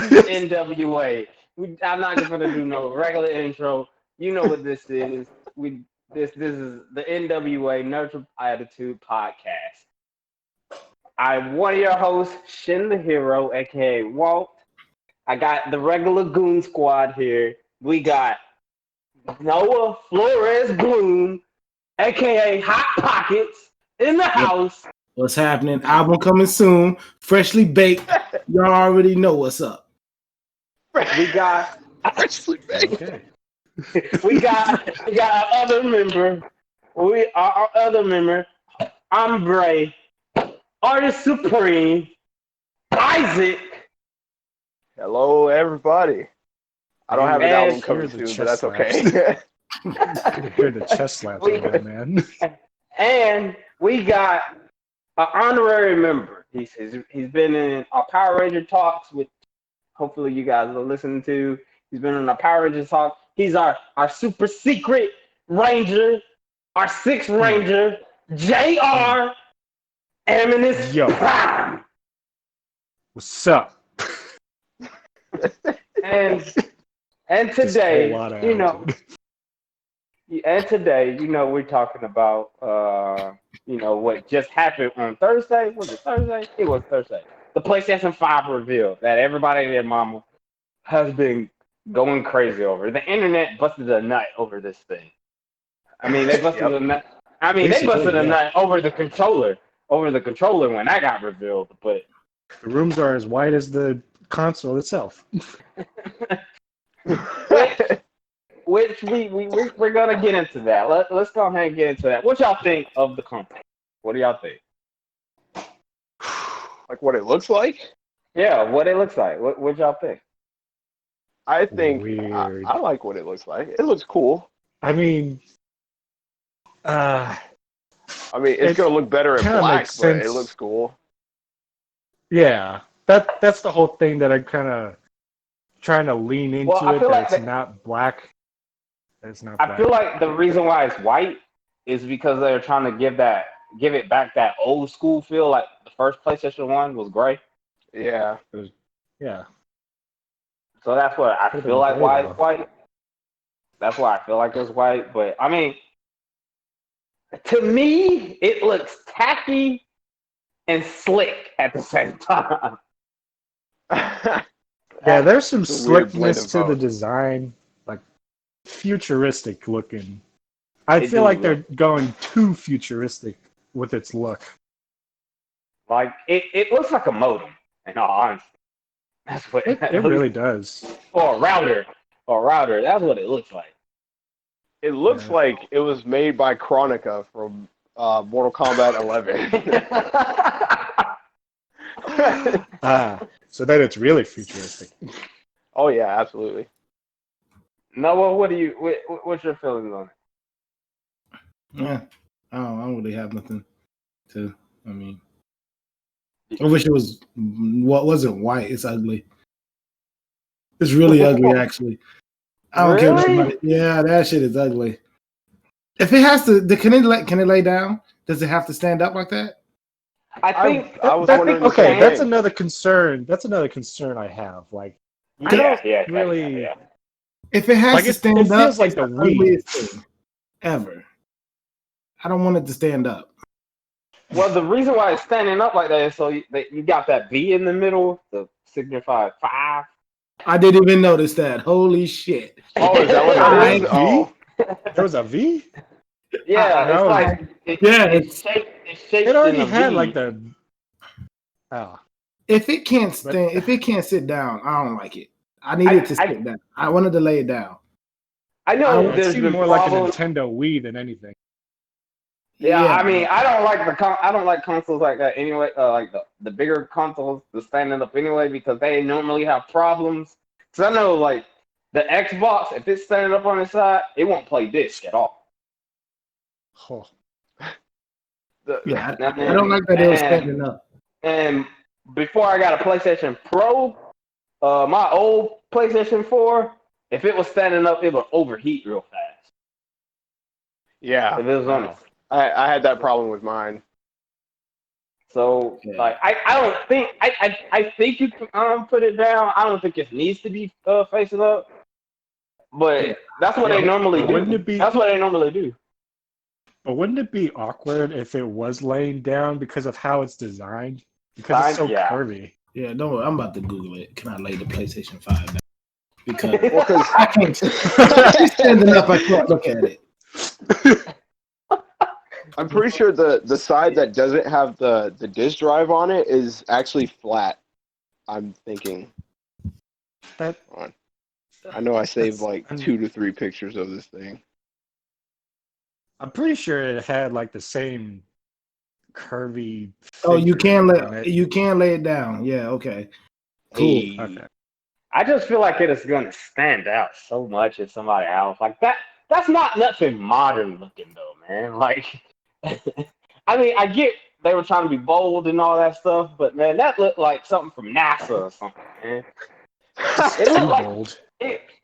N.W.A. I'm not just gonna do no regular intro. You know what this is. This is the N.W.A. Nurture Attitude Podcast. I'm one of your hosts, Shin the Hero, aka Walt. I got the regular Goon Squad here. We got Noah Flores Bloom, aka Hot Pockets, in the house. What's happening? Album coming soon. Freshly baked. Y'all already know what's up. We got Freshly baked. Okay. we got our other member. Our other member, Ombre, Artist Supreme, Isaac. Hello, everybody. I don't have an And album coming hear the soon, but chest that's okay. I hear the chest slaps again, man. And we got an honorary member. He's been in our Power Ranger talks, which hopefully you guys are listening to. He's been in our Power Ranger talk. He's our super secret Ranger, our sixth Ranger, JR Eminence Yo. Prime. What's up? And Just a today, whole lot of you know, attitude. we're talking about what just happened on Thursday. Was it Thursday? It was Thursday. The PlayStation 5 reveal that everybody and their mama has been going crazy over. The internet busted a nut over this thing. I mean, they busted a nut. I mean, they busted a nut over the controller. Over the controller when that got revealed. But The rooms are as wide as the console itself. which we're gonna get into that. Let's go ahead and get into that. What y'all think of the company? What do y'all think? Like what it looks like? Yeah, what it looks like. What y'all think? I think Weird. I like what it looks like. It looks cool. I mean, I mean, it's It going to look better in kinda black, makes but it sense. looks cool. yeah, that's the whole thing that I'm kind of trying to lean into Well, I it. feel That like it's not black. That it's not I black. feel like the reason why it's white is because they're trying to give it back that old school feel. Like the first PlayStation 1 was gray. Yeah. Yeah. So that's what I Could've feel been like gray, why though. it's white. That's why I feel like it's white. But I mean, to me, it looks tacky and slick at the same time. Yeah, there's some It's a weird blend slickness of to the both. design, like futuristic looking. I They feel do like they're look- going too futuristic with its look. Like it looks like a modem. In all honesty, that's what It looks- really does. or a router. Or a router. That's what it looks like. It looks Yeah. like it was made by Chronica from Mortal Kombat 11. So that it's really futuristic. Oh, yeah, absolutely. Noah, what's your feelings on it? Yeah. I don't really have nothing to. I mean, I wish it was. What wasn't white? It's ugly. It's really ugly, actually. I don't care what Really? somebody. Yeah, that shit is ugly. If it has to, can it lay down? Does it have to stand up like that? I think I was That- wondering the okay, same that's thing. another concern. That's another concern I have. Like, I yeah, don't really. yeah. If it has Like, to it stand up, feels like it's the the Wii. ugliest thing ever. I don't want it to stand up. Well, the reason why it's standing up like that is so you got that V in the middle to signify 5. I didn't even notice that. Holy shit! Oh, is that what I- it is? Oh, There was a V? Yeah, No. it's like it's shaped It already in a had V. like the. Oh. If it can't stand, if it can't sit down, I don't like it. I need it to sit down. I wanted to lay it down. I know It there's seemed been more like a problems. Nintendo Wii than anything. Yeah, I mean, I don't like I don't like consoles like that anyway. Like the bigger consoles, the standing up anyway, because they normally have problems. Because I know like the Xbox, if it's standing up on the side, it won't play disc at all. Oh. Yeah, I don't like that it was standing up. And before I got a PlayStation Pro, my old PlayStation 4, if it was standing up, it would overheat real fast. yeah. If it was on it. I had that problem with mine. So Yeah. like I don't think I think you can put it down. I don't think it needs to be facing up, but that's what Yeah. they normally But do. wouldn't it be? That's what they normally do. But wouldn't it be awkward if it was laying down because of how it's designed? Because it's so Yeah. curvy. Yeah, don't worry. I'm about to Google it. Can I lay the PlayStation 5 down? Because Well, because I can't. It's standing up. I can't look at it. I'm pretty sure the side that doesn't have the disk drive on it is actually flat. I'm thinking. That I know I saved like I'm- 2 to 3 pictures of this thing. I'm pretty sure it had like the same curvy. Oh, you can figure on lay it. it down. Yeah, okay. Cool. Hey, Okay. I just feel like it is gonna stand out so much in somebody else. Like that. That's not nothing modern looking though, man. Like, I mean, I get they were trying to be bold and all that stuff, but man, that looked like something from NASA or something, man. It Too looked like bold.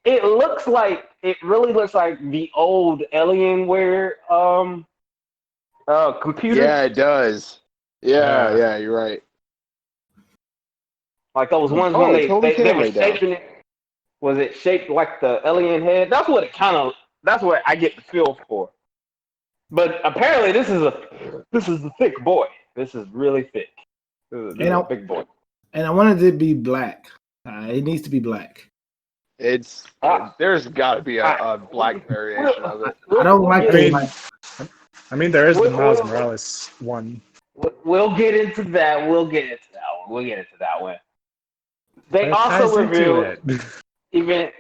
it looks like it really looks like the old Alienware computer. yeah, it does. Yeah, Yeah. you're right. Like those ones Oh, when it totally they can were lay down. shaping it. Was it shaped like the alien head? That's what it kind of. That's what I get the feel for. But apparently, this is a thick boy. This is really thick. This is a big boy. And I wanted it to be black. It needs to be black. It's there's got to be a black variation of it. I don't like I mean, the I mean, there is the We'll- Miles we'll- Morales one. We'll get into that. We'll get into that one. They That also ties into revealed it. even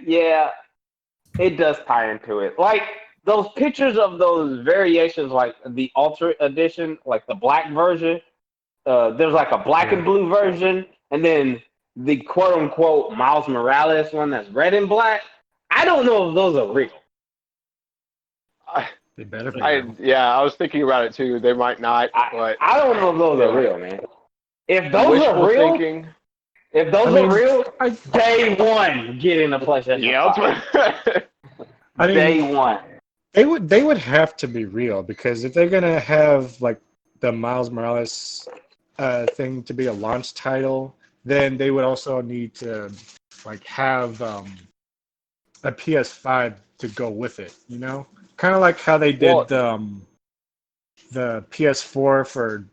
it does tie into it. Like those pictures of those variations, like the Ultra Edition, like the black version. There's like a black and blue version, and then the quote unquote Miles Morales one that's red and black. I don't know if those are real. They better be. I was thinking about it too. They might not, but I don't know if those are real, man. If those wishful are real, thinking. if those are real, day one getting a PlayStation. Yeah, I mean, Day one. they would have to be real, because if they're gonna have like the Miles Morales thing to be a launch title, then they would also need to like have a PS5 to go with it. You know, kind of like how they did the PS4 for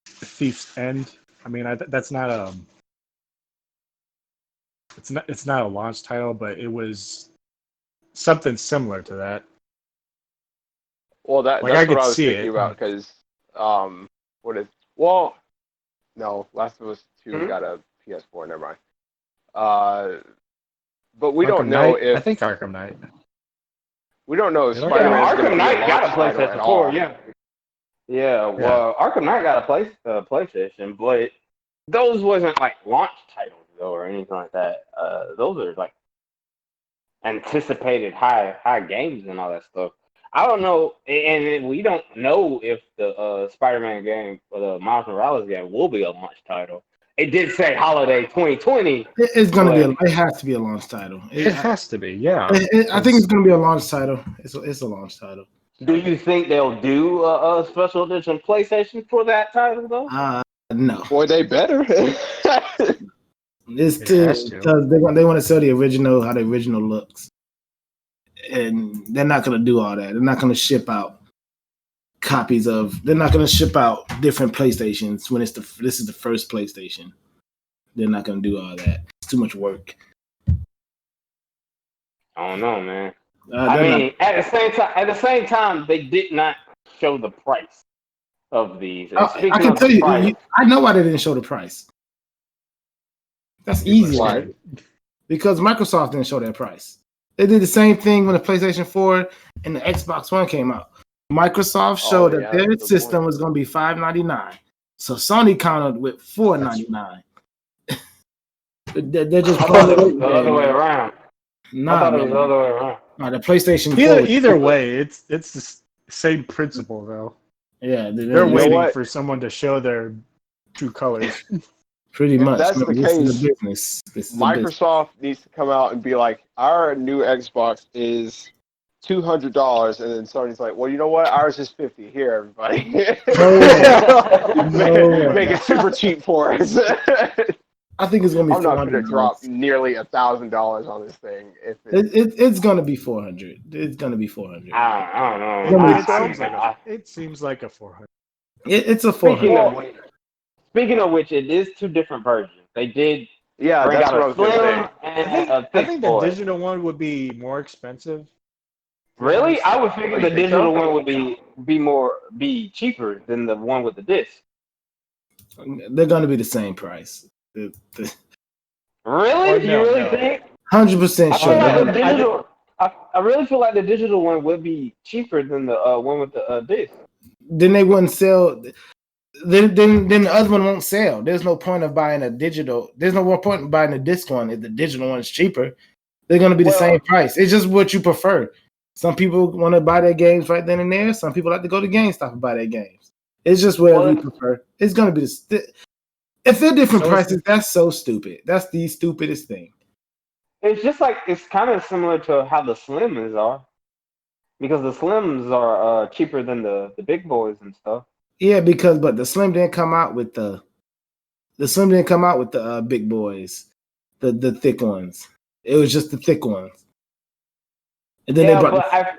Thief's End. I mean, that's not it's not a launch title, but it was something similar to that. Well, that's I could what I was see thinking it. about, because no, Last of Us 2 Mhm. got a PS4. Never mind. But we Arkham don't know Knight? if I think Arkham Knight. we don't know if Yeah, Spider-Man's going to Arkham be a Knight got a launch title at PlayStation all. 4. Yeah. Well, Arkham Knight got a PlayStation, but those wasn't like launch titles though or anything like that. Those are like anticipated high games and all that stuff. I don't know, and we don't know if the Spider-Man game or the Miles Morales game will be a launch title. It did say holiday 2020. It's going to be. It has to be a launch title. It has to be, yeah. I think it's going to be a launch title. It's a launch title. Do you think they'll do a special edition PlayStation for that title though? No. Boy, they better. It's has to. because they want to sell the original, how the original looks, and they're not going to do all that. They're not going to ship out copies of. They're not going to ship out different PlayStations when this is the first PlayStation. They're not going to do all that. It's too much work. I don't know, man. I mean, at the same time, they did not show the price of these. And I can tell you, I know why they didn't show the price. That's easy, right? Because Microsoft didn't show their price. They did the same thing when the PlayStation 4 and the Xbox One came out. Microsoft showed that their system was going to be $599, so Sony countered with $499. They're just I thought it was the other way around. Nah, I thought it was the other way around. Nah, the PlayStation 4 Either way, it's the same principle though. Yeah, They're waiting for someone to show their true colors. Pretty much. If that's the case, is the business. Microsoft needs to come out and be like, our new Xbox is $200, and then Sony's like, well, you know what? Ours is 50. Here, everybody. No way. No way. Make it super cheap for us. I think it's gonna be I'm not going to $400. drop nearly $1,000 on this thing. If It's gonna be 400. It's gonna be 400. I don't It's gonna know. be It seems like a 400. It's a Speaking 400. of speaking of which, it is two different versions. They did yeah, bring that's out what I a was going to slim say. and a I thick think the boy. digital one would be more expensive. Really? I would figure Oh, the you think digital so? one would be cheaper than the one with the disc. They're gonna be the same price. Really? Or You no, really no. think? 100% I feel sure. like the no. digital. I really feel like the digital one would be cheaper than the one with the disc. Then they wouldn't sell. Then the other one won't sell. There's no point of buying a digital. There's no more point in buying a disc one if the digital one is cheaper. They're gonna be the Well- same price. It's just what you prefer. Some people want to buy their games right then and there. Some people like to go to GameStop and buy their games. It's just whatever you prefer. It's gonna be if they're different So prices, that's so stupid. That's the stupidest thing. It's just like it's kind of similar to how the slims are, because the slims are cheaper than the big boys and stuff. Yeah, but the Slim didn't come out with the Slim didn't come out with the big boys, the thick ones. It was just the thick ones. And then they Yeah, brought but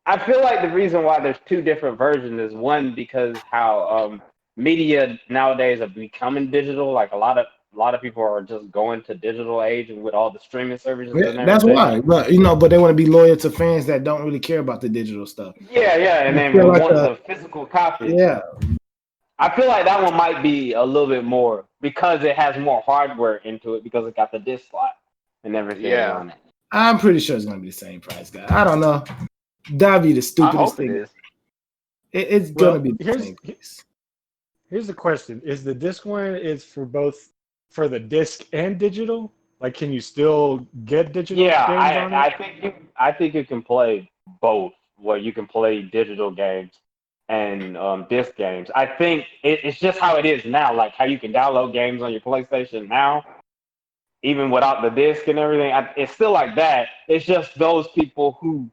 I feel like the reason why there's two different versions is one because how media nowadays are becoming digital. Like a lot of people are just going to digital age and with all the streaming services and everything. that's why. But but they want to be loyal to fans that don't really care about the digital stuff. Yeah, and then feel we like want the physical copy. Yeah. I feel like that one might be a little bit more because it has more hardware into it because it got the disc slot and everything on it. I'm pretty sure it's gonna be the same price, guy. I don't know. That'd be the I stupidest hope thing. it is. It's gonna be the same price. Here's the question: is the disc one is for both for the disc and digital? Like, can you still get digital games on it? I think you can play both. Where you can play digital games and disc games. I think it's just how it is now. Like how you can download games on your PlayStation now, even without the disc and everything. It's still like that. It's just those people who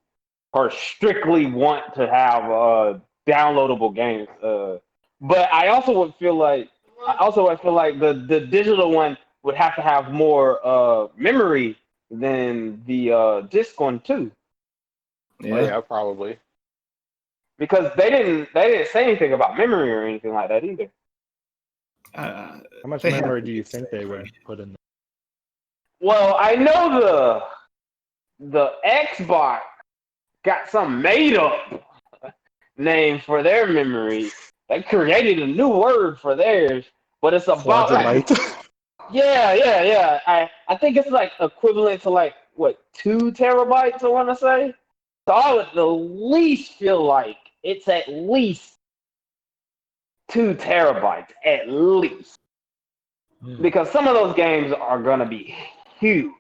are strictly want to have downloadable games. But I also would feel like the digital one would have to have more memory than the disc one too. Yeah. Oh, yeah, probably. Because they didn't say anything about memory or anything like that either. How much memory do you think they would put in there? Well, I know the Xbox got some made up name for their memory. They created a new word for theirs, but it's about yeah. I think it's like equivalent to like what 2 terabytes I want to say. So I would at least feel like it's at least 2 terabytes at least, because some of those games are gonna be huge.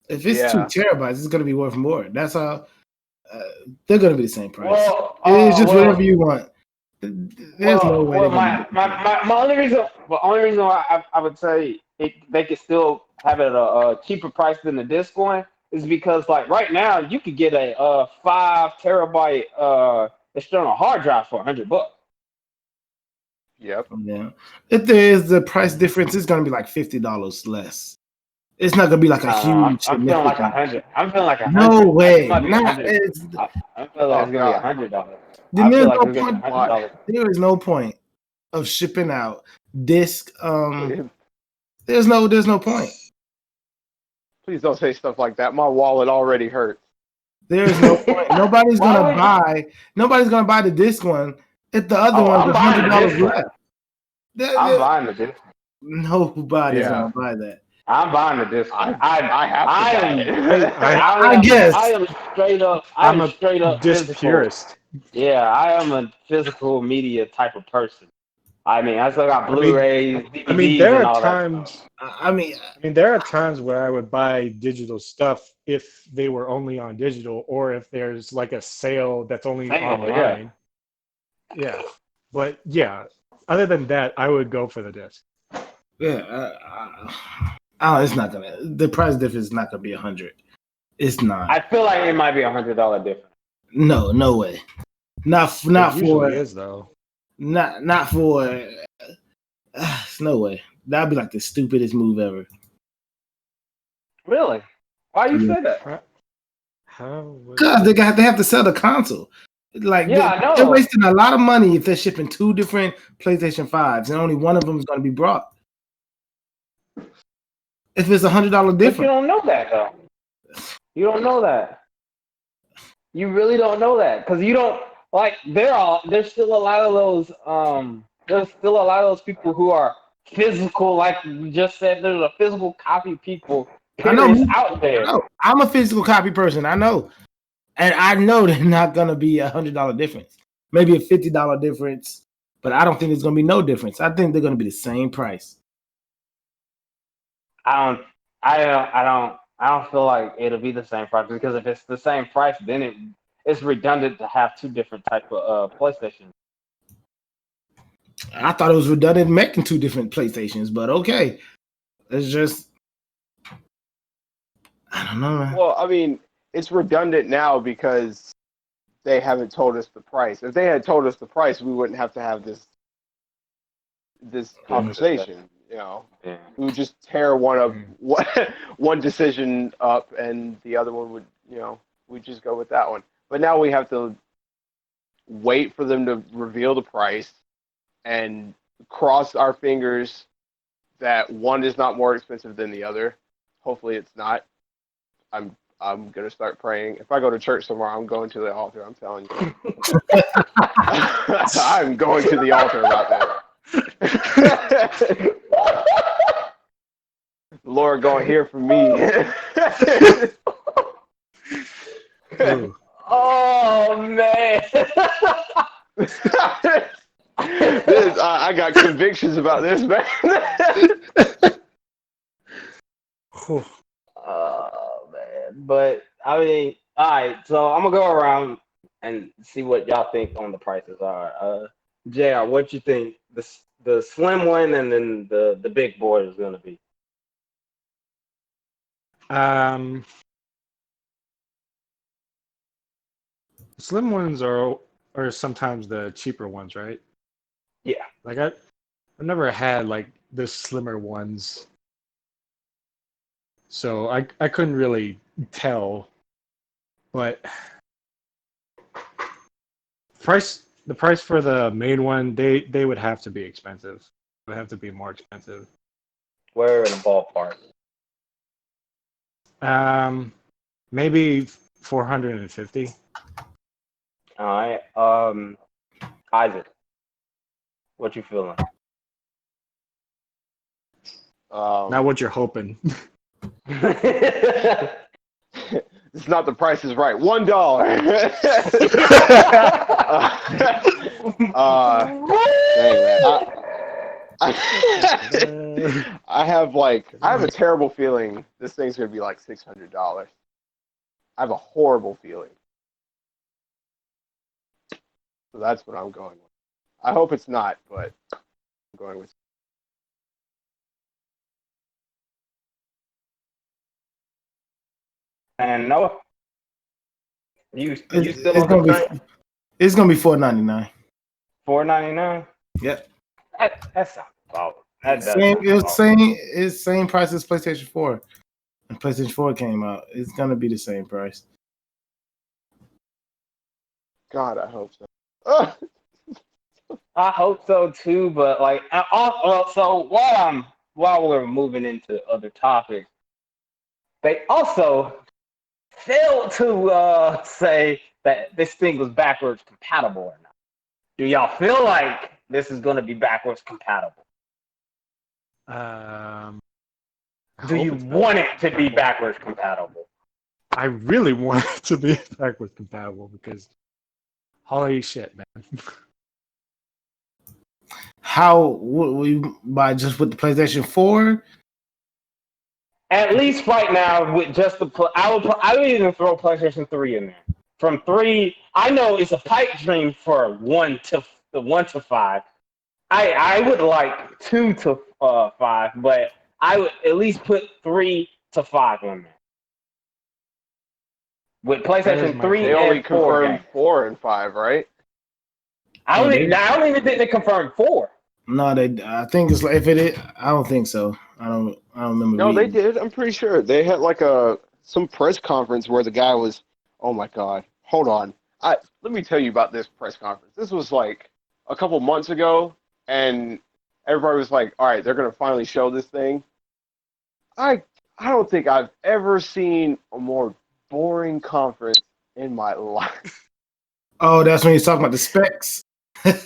If it's 2 terabytes, it's gonna be worth more. That's how they're gonna be the same price. It's just whatever you want. There's no way. Well, my only reason why I would say they could still have it a cheaper price than the disc one is because like right now you could get a 5 terabyte external hard drive for $100. Yep. Yeah. If there is the price difference, it's gonna be like $50 less. It's not gonna be like a huge. I'm feeling like 100. I'm feeling like 100. No way. I feel like It's gonna be $100. Then there's no point. There is no point of shipping out disc. There's no point. Please don't say stuff like that. My wallet already hurts. There's no point. Nobody's gonna buy the disc one if the other one's $100 left. I'm buying the disc. Nobody's gonna buy that. I'm buying the disc. I guess. I am straight up. I'm a straight up disc purist. Yeah, I am a physical media type of person. I mean, I still got Blu-rays, DVDs, there and are all times. that. There are times where I would buy digital stuff if they were only on digital, or if there's like a sale that's only online. Yeah, but yeah. Other than that, I would go for the disc. Yeah, it's not gonna. The price difference is not gonna be 100. It's not. I feel like it might be $100 difference. No way. Not It for usually is though. not for. It's no way. That'd be like the stupidest move ever. Really? Why you Yeah. say that? How would Cause they have to sell the console. Like Yeah, I they're know. wasting a lot of money if they're shipping 2 different PlayStation 5s and only one of them is going to be brought. If it's $100 But you difference, don't know that though. You don't know that. You really don't know that because you don't like. There's still a lot of those. There's still a lot of those people who are physical. Like you just said, there's a physical copy people. I know. Period out there. I know. I'm a physical copy person. I know, and I know they're not going to be $100 difference. Maybe a $50 difference, but I don't think it's going to be no difference. I think they're going to be the same price. I don't feel like it'll be the same price because if it's the same price, then it's redundant to have two different type of PlayStation. I thought it was redundant making 2 different PlayStations, but okay. It's just, I don't know, man. Well, I mean, it's redundant now because they haven't told us the price. If they had told us the price, we wouldn't have to have this conversation. You know, Yeah. we would just tear one decision up, and the other one would, we'd just go with that one. But now we have to wait for them to reveal the price and cross our fingers that one is not more expensive than the other. Hopefully, it's not. I'm gonna start praying. If I go to church tomorrow, I'm going to the altar. I'm telling you. I'm going to the altar about that. The Lord gonna hear from me. Oh man. I got convictions about this, man. Oh man. But I mean, all right. So I'm gonna go around and see what y'all think on the prices are. JR, what you think the slim one and then the big boy is gonna be? Slim ones are sometimes the cheaper ones, right? Yeah. Like I've never had like the slimmer ones, so I couldn't really tell. But the price for the main one, they would have to be expensive. They would have to be more expensive. Where in the ballpark? Maybe 450. All right. Isaac, what you feeling? Not what you're hoping. It's not the Price is Right. $1. Dang, man. I have a terrible feeling this thing's gonna be like $600. I have a horrible feeling. So that's what I'm going with. I hope it's not, but I'm going with. And Noah, you It's still on the gonna train? be it's gonna be $4.99. $4.99. Yep. That sounds about. That does Same. sound It's about. same price as PlayStation 4. When PlayStation 4 came out, it's gonna be the same price. God, I hope so. I hope so too, but like, so while we're moving into other topics, they also failed to say that this thing was backwards compatible or not. Do y'all feel like this is going to be backwards compatible? I Do hope you it's want it to be compatible. backwards compatible? I really want it to be backwards compatible because holy shit, man. How will you buy just with the PlayStation 4? At least right now, with just I would even throw PlayStation 3 in there. From 3, I know it's a pipe dream for 1 to 5. I would like 2 to 5, but I would at least put 3 to 5 on there. with There's PlayStation my 3 They point. only and 4 confirmed games. 4 and 5, right? I Yeah, don't even think they confirmed 4. No, they. I think it's like if it is. I don't think so. I don't remember No, they reading. did. I'm pretty sure they had like some press conference where the guy was. Oh my God! Hold on. Let me tell you about this press conference. This was like a couple months ago, and everybody was like, "All right, they're gonna finally show this thing." I I don't think I've ever seen a more boring conference in my life. Oh, that's when he's talking about the specs.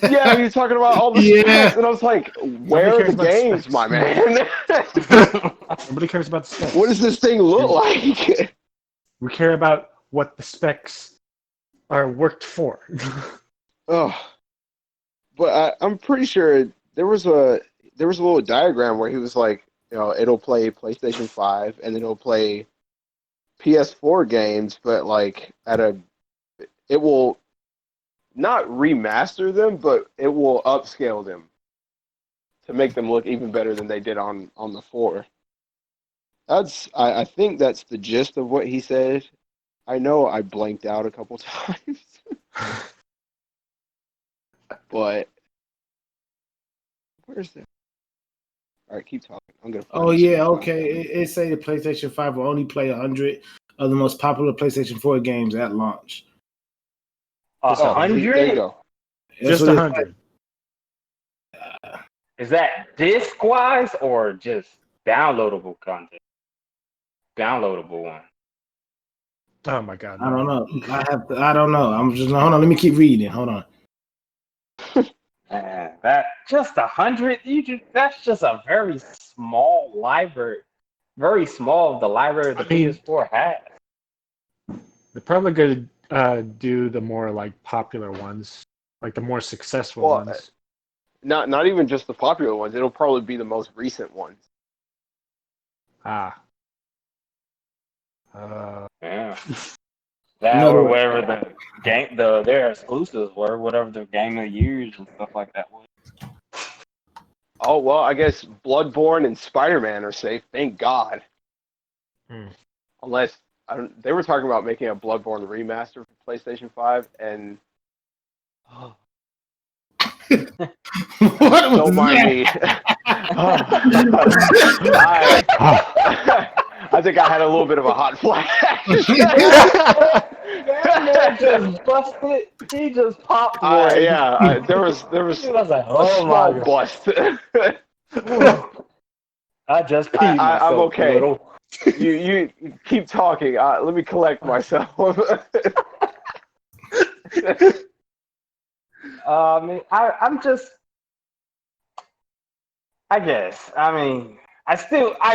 Yeah, he was talking about all the Yeah. specs, and I was like, Nobody "Where are the cares about games, specs. my man? Nobody cares about the specs. What does this thing look like?" We care about what the specs are worked for. Oh, but I'm pretty sure there was a little diagram where he was like, it'll play PlayStation 5 and then it'll play PS4 games, but like it will not remaster them, but it will upscale them to make them look even better than they did on the 4. I think that's the gist of what he said. I know I blanked out a couple times, but where's that? All right, keep talking. I'm gonna find Oh it so yeah. it's not Okay. funny. It say the PlayStation 5 will only play 100 of the most popular PlayStation 4 games at launch. Just Oh, see, there you 100? go. That's Just what it's 100. like. Is that disc wise or just downloadable content? Downloadable one. Oh my God, I don't no. know. I don't know. I'm just hold on. Let me keep reading. Hold on. Man, that just 100. That's just a very small library. Very small of the library the I mean, PS4 has. they're probably going to do the more like popular ones, like the more successful Well, ones. not even just the popular ones. It'll probably be the most recent ones. Ah. Yeah. That No, or whatever their exclusives were, whatever their game of the years and stuff like that was. Oh well, I guess Bloodborne and Spider-Man are safe. Thank God. Hmm. Unless they were talking about making a Bloodborne remaster for PlayStation 5, and what was don't mind me. I think I had that? I think I had a little bit of a hot flash. That man just busted. He just popped one. Yeah, there was He was like, a oh small my bust. god. I just peed I'm myself a okay. little. You keep talking. Let me collect myself. I'm just, I guess. I mean, I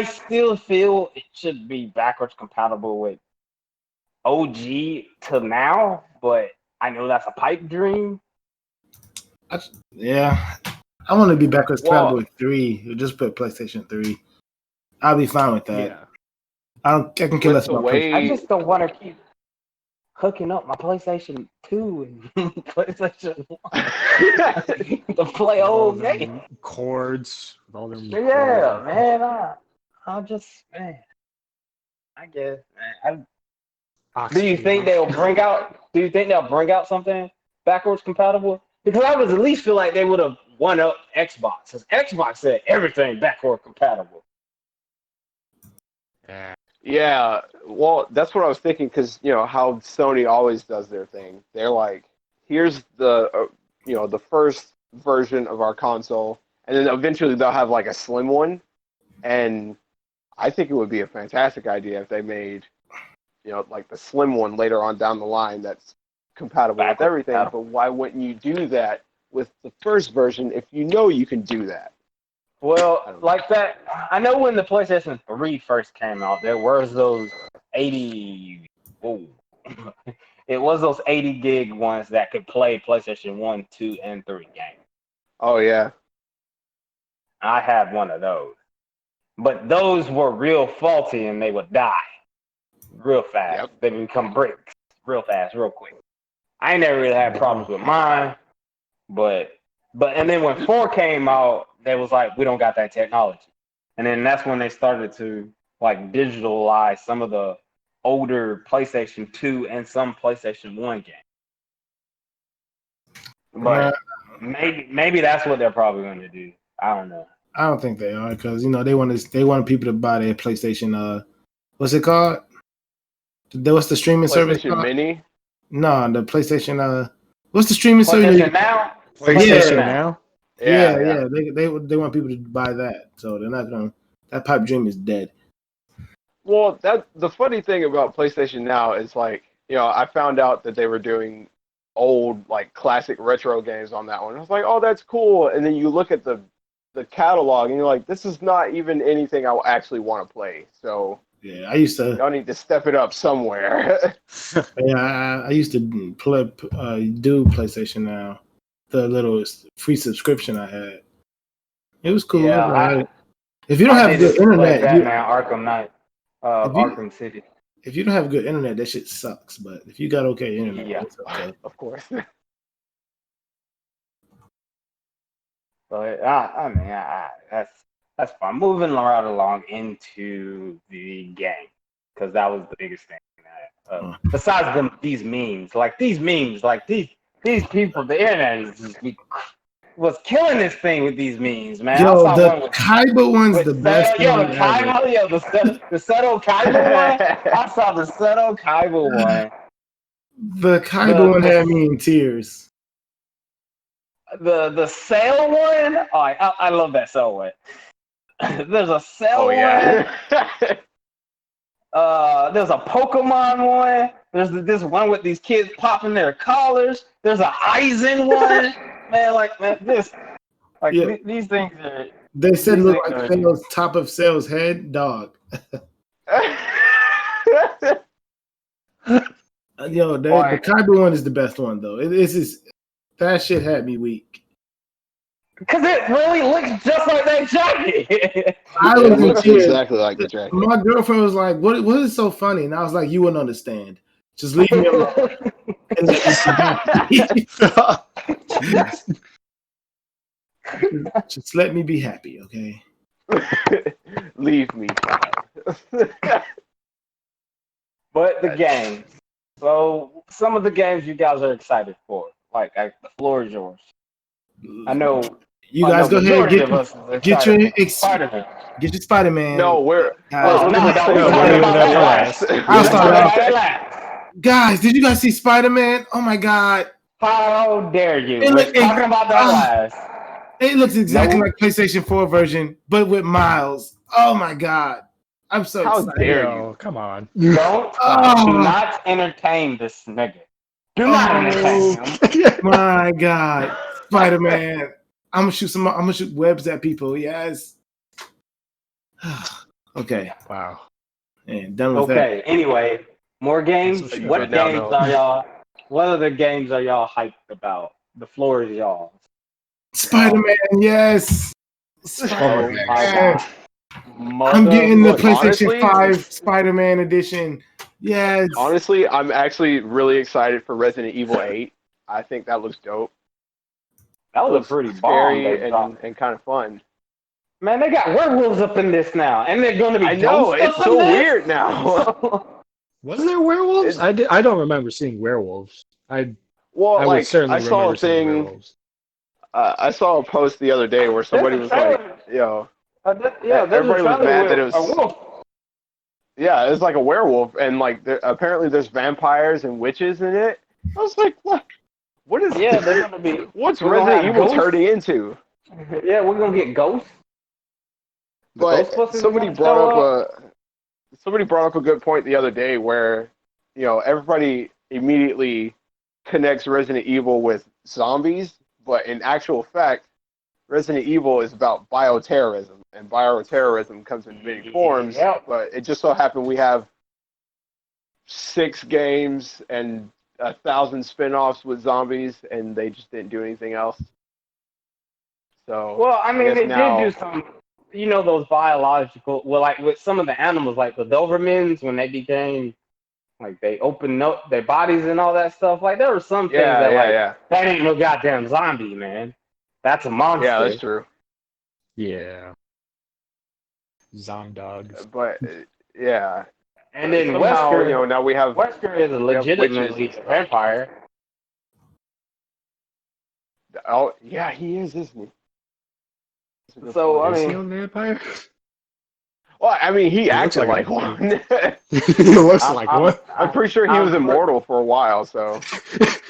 still feel it should be backwards compatible with OG to now, but I know that's a pipe dream. Yeah. I want to be backwards compatible Well, with 3. Just put PlayStation 3. I'll be fine with that. yeah. I can kill With less the about PlayStation. I way, just don't want to keep hooking up my PlayStation 2 and PlayStation 1 to play All old them games. chords, with all them Yeah, cords. man. I just, man. I guess, man. Aux Do you think cables. they'll bring out? Do you think they'll bring out something backwards compatible? Because I would at least feel like they would have won up Xbox. Because Xbox said everything backward compatible. Yeah. yeah. Well, that's what I was thinking because how Sony always does their thing. They're like, here's the first version of our console, and then eventually they'll have like a slim one. And I think it would be a fantastic idea if they made like the slim one later on down the line that's compatible with Backwards everything. compatible. But why wouldn't you do that with the first version if you know you can do that? I Well, don't know. like that, I know when the PlayStation 3 first came out, there was those 80. Whoa. It was those 80 gig ones that could play PlayStation 1, 2, and 3 games. Oh yeah. I had one of those. But those were real faulty and they would die real fast. Yep. They would become bricks real fast, real quick. I ain't never really had problems with mine, but and then when 4 came out, they was like, we don't got that technology. And then that's when they started to like digitalize some of the older PlayStation 2 and some PlayStation 1 games. But maybe that's what they're probably going to do. I don't know. I don't think they are because they want people to buy their PlayStation. What's it called? What's the streaming service PlayStation called? Mini. No, the PlayStation. What's the streaming service? PlayStation Now. PlayStation Now. Yeah. They want people to buy that, so they're not gonna. That pipe dream is dead. Well, the funny thing about PlayStation Now is like, I found out that they were doing old like classic retro games on that one. I was like, oh, that's cool. And then you look at the catalog and you're like, this is not even anything I actually want to play. So yeah, I used to. Y'all need to step it up somewhere. Yeah, I used to do PlayStation Now, the little free subscription I had. It was cool. Yeah, if you don't have good internet, Batman Arkham Knight, Arkham City. If you don't have good internet, that shit sucks. But if you got okay internet, it's okay. Of course. But that's fine. Moving right along into the game because that was the biggest thing. Besides these memes, like these people, the internet was killing this thing with these memes, man. Yo, the Kaiba one's the best. The Seto Kaiba one. I saw the Seto Kaiba one. The Kaiba one had me in tears. The Sail one, oh, I love that Sail one. There's a Sail one. There's a Pokemon one. There's this one with these kids popping their collars. There's an Aizen one. These things are. They said look like Sail's top of Sail's head, dog. Yo, the Kaiba one is the best one though. It's just that shit had me weak. Because it really looks just like that jacket. It looks exactly like the jacket. My girlfriend was like, "What is so funny?" And I was like, "You wouldn't understand. Just leave me alone." Just let me be happy, okay? Leave me. But the games. So some of the games you guys are excited for. Like the floor is yours. I know. You guys go ahead and get your Spider-Man. Get your Spider-Man. No, we're I'll start off. Guys, did you guys see Spider-Man? Oh my God! How dare you? We're talking about that last. It looks exactly like PlayStation 4 version, but with Miles. Oh my God! I'm so excited. How dare you? Come on! Do not entertain this nigga. Do not entertain him. My God, Spider-Man! I'm gonna shoot webs at people. Yes. Okay. Wow. And done with that. Okay. Anyway, more games. What other games are y'all hyped about? The floor is y'all. Spider-Man, yes. Spider-Man. I'm getting the PlayStation 5 Spider-Man edition. Yes. Honestly, I'm actually really excited for Resident Evil 8. I think that looks dope. That looks pretty scary and kind of fun. Man, they got werewolves up in this now, and they're going to be. I know it's so weird now. Was there werewolves? I don't remember seeing werewolves. I saw a thing. I saw a post the other day where somebody was like, everybody was mad that it was a wolf. Yeah, it's like a werewolf, and like apparently there's vampires and witches in it. I was like, what? What is? Yeah, they're gonna be. What's Resident Evil turning into? Yeah, we're gonna get ghosts. But somebody brought up a good point the other day where, everybody immediately connects Resident Evil with zombies, but in actual fact, Resident Evil is about bioterrorism, and bioterrorism comes in many forms. Yep. But it just so happened we have 6 games and 1,000 spin-offs with zombies, and they just didn't do anything else. So well, I mean, they did do some. Those biological, like with some of the animals, like the Dobermans, when they became, like they opened up their bodies and all that stuff. Like there were some things that ain't no goddamn zombie, man. That's a monster. Yeah, that's true. Yeah. Zomdogs. But yeah. And then somehow, Wesker, now we have Wesker is a legitimately a vampire. Oh, yeah, he is, isn't he? That's a good So point. I Is he mean, a vampire? Well, I mean, he He looks acted like like one. he looks like I'm, what? I'm pretty sure he was immortal for a while, so.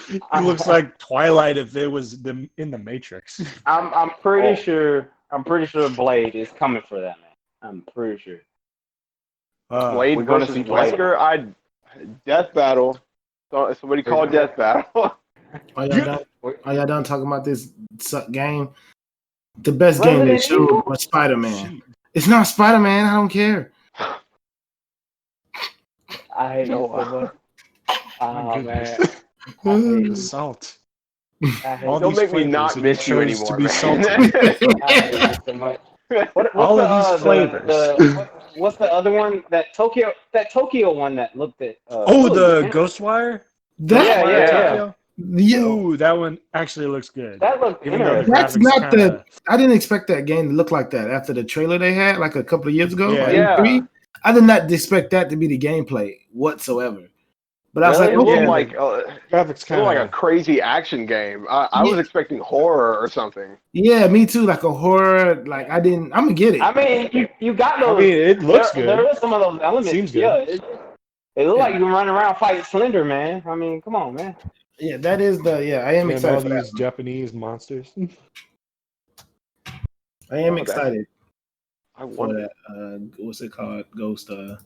He looks like Twilight if it was in the Matrix. I'm pretty sure. I'm pretty sure Blade is coming for that man. I'm pretty sure. Blade we're gonna versus see Blade. Wesker, Death Battle. Somebody call it Death Battle. Are y'all done talking about this game? The best game they showed was Spider-Man. It's not Spider-Man. I don't care. I hate you so much. Oh man. The salt. Don't make me not miss you anymore, man. I hate you so much. All of these flavors. What's the other one? That Tokyo one that looked at. The Ghostwire. Yeah. Ooh, that one actually looks good. That looked interesting. That's not the. I didn't expect that game to look like that after the trailer they had like a couple of years ago. Yeah. I did not expect that to be the gameplay whatsoever. But I was like, it looked okay. like graphics kind of like a crazy action game. I was expecting horror or something. Yeah, me too. Like a horror. Like I'm gonna get it. I mean, you got those. I mean, it looks good. There is some of those elements. Seems good. Yeah, it looks like you can run around fighting Slender Man. I mean, come on, man. Yeah, that is the. Yeah, I am excited all for these that. Japanese monsters. I am excited. I wonder that. What's it called? Ghostwire.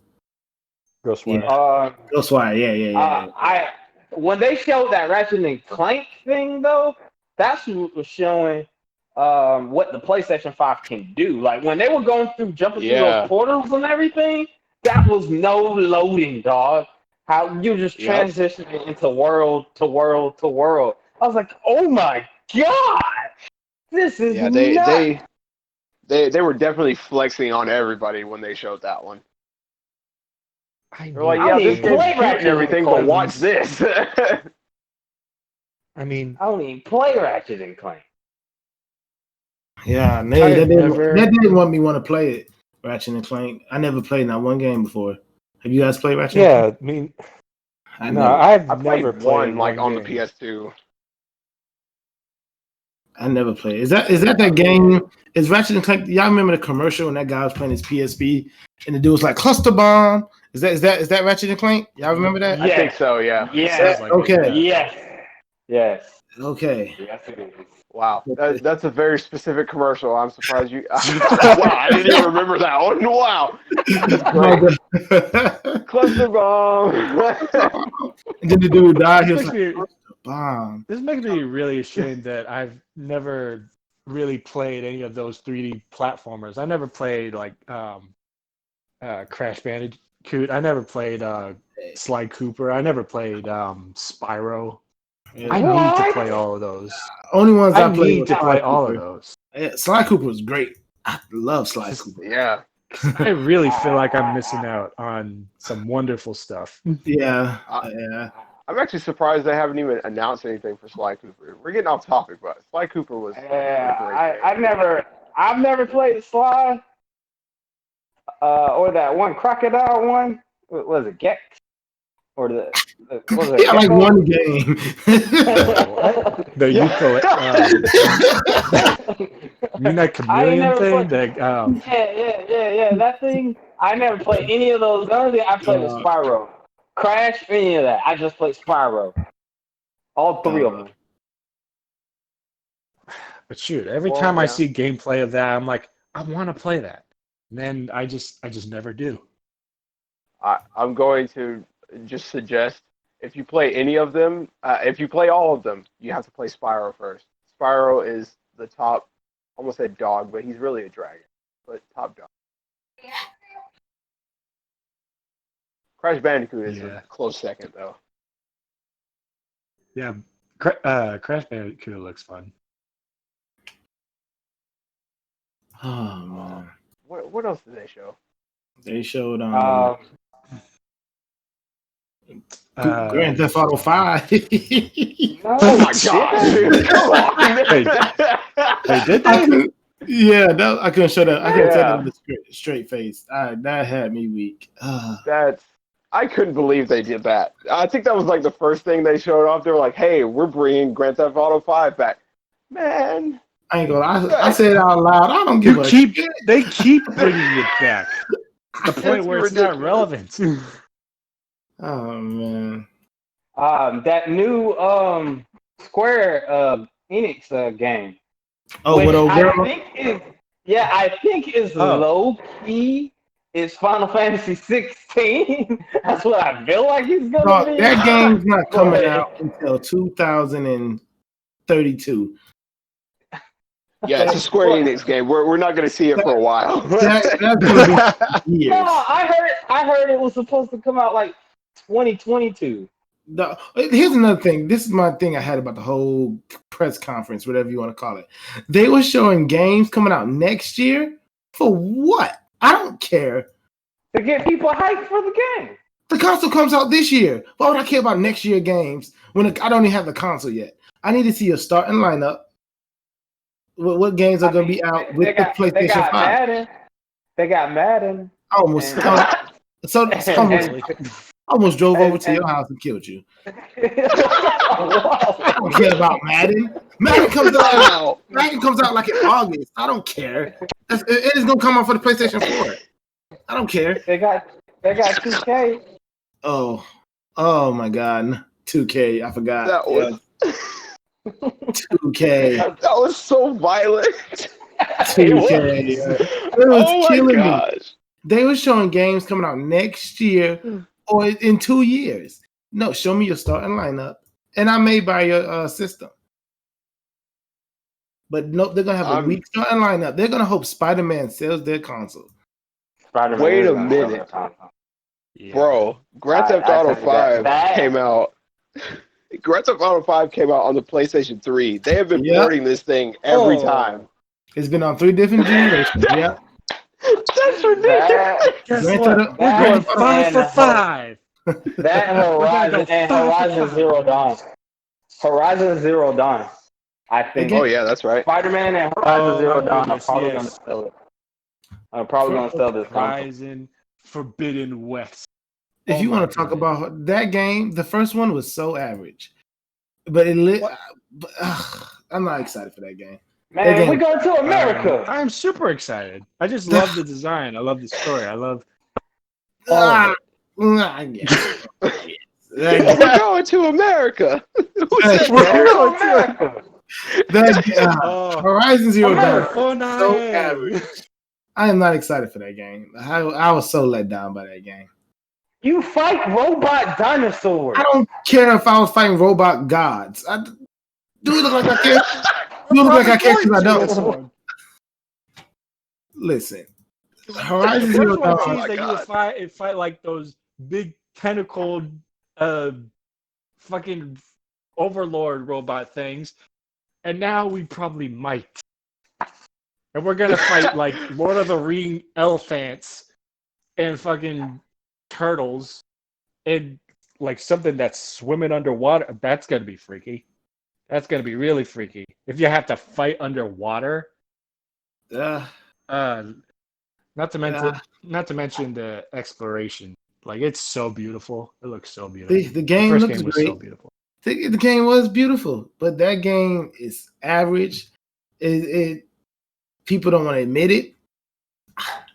Yeah. Ghostwire. Yeah. When they showed that Ratchet and Clank thing, though, that's what was showing what the PlayStation 5 can do. Like when they were going through, jumping through those portals and everything, that was no loading, dog. How you just transitioning into world to world to world. I was like, oh my god, this is nuts. They were definitely flexing on everybody when they showed that one. They're like, this game's cute and everything, but watch this. I mean, I don't even play Ratchet and Clank. Yeah, that didn't want me to play it. Ratchet and Clank. I never played not one game before. Have you guys played Ratchet? Yeah, I mean, I've never played one like on the PS2. I never played. Is that game? Is Ratchet and Clank? Y'all remember the commercial when that guy was playing his PSP and the dude was like cluster bomb? Is that Ratchet and Clank? Y'all remember that? I think so. Yeah. Yeah. Okay. Yes. Okay. Yes, it is. Wow, that's a very specific commercial. I'm surprised you. Wow, I didn't even remember that one. Wow. Cluster bomb. And then the dude died. He was like, bomb. This makes me really ashamed that I've never really played any of those 3D platformers. I never played like Crash Bandicoot. I never played Sly Cooper. I never played Spyro. Yeah. I need to play all of those. Only ones I played need to play all of those. Yeah, Sly Cooper was great. I love Sly Cooper. Yeah. I really feel like I'm missing out on some wonderful stuff. Yeah. I'm actually surprised they haven't even announced anything for Sly Cooper. We're getting off topic, but Sly Cooper was. I've never played Sly, or that one crocodile one. What was it, Gex? Or the what was it? Yeah, like one game. The Midnight Chameleon thing. Yeah. That thing. I never played any of those. The only thing I played was Spyro. Crash, any of that. I just played Spyro. All three of them. But shoot, every time I see gameplay of that, I'm like, I want to play that. And then I just never do. I'm going to just suggest if you play any of them, if you play all of them, you have to play Spyro first. Spyro is the top, almost said dog, but he's really a dragon. But top dog. Crash Bandicoot is a close second, though. Yeah, Crash Bandicoot looks fun. Oh man. What else did they show? They showed Grand Theft Auto 5. Oh my god! Dude, come on! They did that? Yeah, I couldn't show that. I couldn't say that with a straight face. That had me weak. That's I couldn't believe they did that. I think that was like the first thing they showed off. They were like, "Hey, we're bringing Grand Theft Auto 5 back." Man, I ain't gonna. I said it out loud. I don't give a shit. They keep bringing it back. The point where it's not relevant. Oh man. That new Square Enix game, Oh, which what old I girl? think is low key is Final Fantasy 16. That's what I feel like he's gonna No, be. that game's not coming But- out until 2032. yeah, it's a Square Enix game. We're not going to see it for a while. That's gonna be years. No, I heard it was supposed to come out like 2022. Here's another thing. This is my thing I had about the whole press conference, whatever you want to call it. They were showing games coming out next year. For what? I don't care. To get people hyped for the game. The console comes out this year. Why would I care about next year games when I don't even have the console yet? I need to see a starting lineup. What games are going to be out with the PlayStation 5? Madden. They got Madden. I almost drove over to your house and killed you. I don't care about Madden. Madden comes out like in August. I don't care. It is gonna come out for the PlayStation 4. I don't care. They got 2K. Oh my God, 2K. I forgot. That was 2K. that was so violent. 2K. It was killing me. Gosh. They were showing games coming out next year or in 2 years. No, show me your starting lineup, and I may buy your system. But no, they're gonna have a weak starting lineup. They're gonna hope Spider-Man sells their console. Spider-Man Wait is a gonna sell minute. their console. Yeah. Bro, Grand Theft Auto 5 came out. Grand Theft Auto 5 came out on the PlayStation 3. They have been porting this thing every time. It's been on 3 different generations. Yeah. That's ridiculous. Guess what? We're going 5 for 5. That and Horizon Zero Dawn. Horizon Zero Dawn. I think. Oh yeah, that's right. Spider-Man and Horizon Zero Dawn are goodness, probably yes. gonna sell it. I'm probably gonna sell this console. Horizon Forbidden West. If you want to talk about that game, the first one was so average. But I'm not excited for that game. Man, we going to America. I'm super excited. I just love the design. I love the story. I love We're We're going to America. Horizon Zero Dawn. nice. So average. I am not excited for that game. I was so let down by that game. You fight robot dinosaurs. I don't care if I was fighting robot gods. Do it look like I care? Do it look like I care because I don't? Listen, Horizon Zero Dawn. That you would fight like those big tentacled, fucking overlord robot things, and now we probably might. And we're gonna fight like Lord of the Ring elephants and fucking turtles and like something that's swimming underwater. That's gonna be freaky. That's gonna be really freaky. If you have to fight underwater. Not to mention the exploration. Like it's so beautiful. It looks so beautiful. The game first looks game was great. so beautiful. The game was beautiful, but that game is average. People don't want to admit it.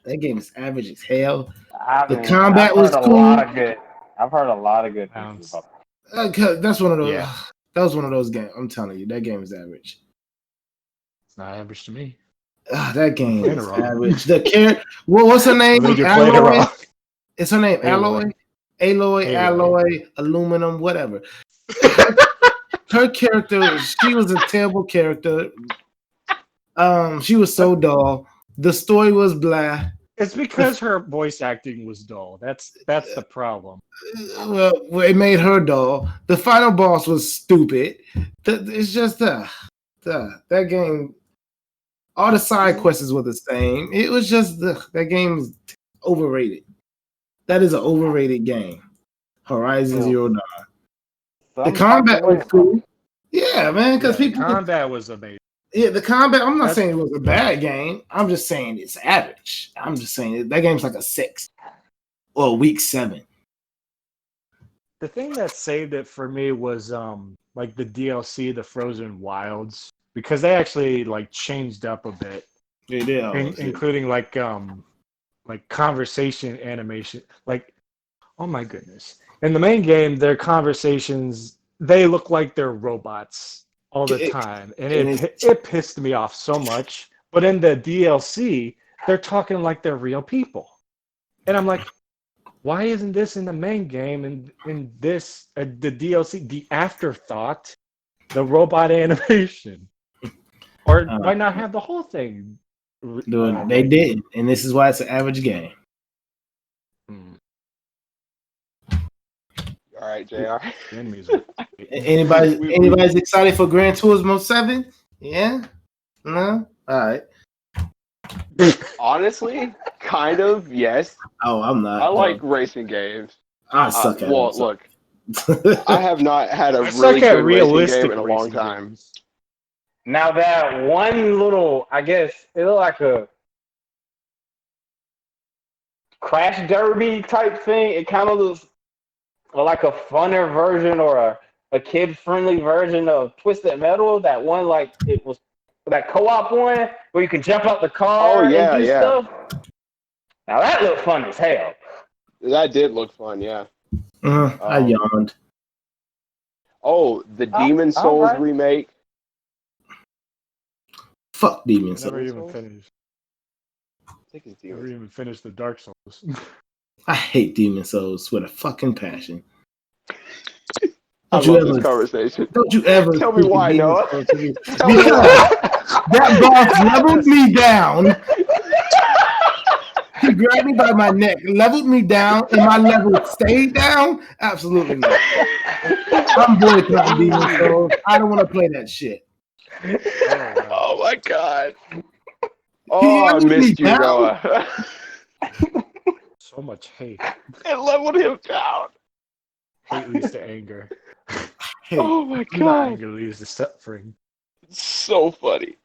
That game is average as hell. The combat was cool. I've heard a lot of good things about that. That's one of those. Yeah. That was one of those games. I'm telling you, that game is average. It's not average to me. That game is average. What's her name? Alloy. It's her name. Alloy, aluminum, whatever. Her character, she was a terrible character. She was so dull. The story was blah. It's because her voice acting was dull. That's the problem. Well, it made her dull. The final boss was stupid. It's just that game. All the side quests were the same. It was just that game is overrated. That is an overrated game. Horizon Zero Dawn. The combat was cool. Yeah, man, because people. Combat was amazing. Yeah, the combat. I'm not saying it was a bad game. I'm just saying it's average. I'm just saying that game's like a 6 or a week 7. the thing that saved it for me was like the DLC, the Frozen Wilds, because they actually like changed up a bit, They did almost. including like conversation animation. Like, oh my goodness! In the main game, their conversations they look like they're robots all the time, and it pissed me off so much. But in the DLC, they're talking like they're real people, and I'm like, why isn't this in the main game and in this the DLC, the afterthought, the robot animation, or why not have the whole thing? They didn't, and this is why it's an average game. All right, JR. Anybody's excited for Gran Turismo 7? Yeah? No? All right. Honestly, kind of, yes. Oh, I'm not. I like racing games. I suck at well, them. So. Look, I have not had a really good racing game in a long time. Now that one little, I guess it looked like a Crash Derby type thing. It kind of looks like a funner version or a kid-friendly version of Twisted Metal. That one, like it was that co-op one where you can jump out the car and do stuff. Now that looked fun as hell. That did look fun, yeah. I yawned. Oh, the Demon Souls remake. Fuck Demon Souls. Never even finished. I think it's Demon. Never even finished the Dark Souls. I hate Demon Souls with a fucking passion. I love this conversation. Don't you ever tell me why, Noah? That boss leveled me down. He grabbed me by my neck, leveled me down, and my level stayed down? Absolutely not. I'm boycotting Demon Souls. I don't want to play that shit. Oh my god. Oh, I missed you, Noah. So much hate. It leveled him down. Hate leads to anger. Oh my god. Anger leads to suffering. It's so funny.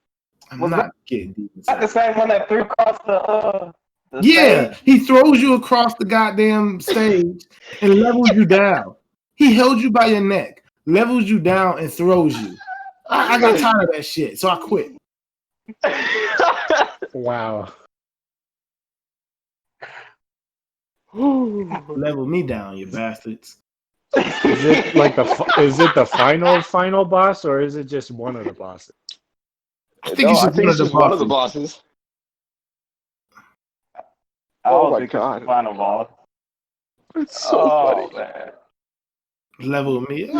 I'm not getting Demon Souls. The same one that threw across the yeah, he throws you across the goddamn stage and levels you down. He held you by your neck, levels you down, and throws you. I got tired of that shit, so I quit. Wow. Level me down, you bastards. Is it like the final boss, or is it just one of the bosses? I think it's just one of the bosses. Oh my god! Final boss. It's so funny. Man. Level me.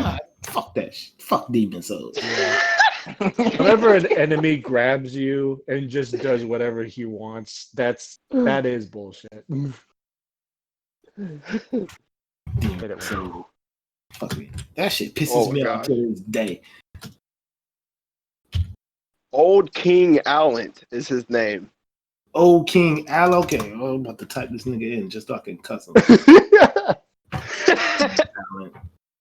Fuck that shit. Fuck Demon Souls. Yeah. Whenever an enemy grabs you and just does whatever he wants, that is bullshit. Demon Souls. Fuck me. That shit pisses me off to this day. Old King Allen is his name. Old King Al. Okay, I'm about to type this nigga in just so I can cuss him.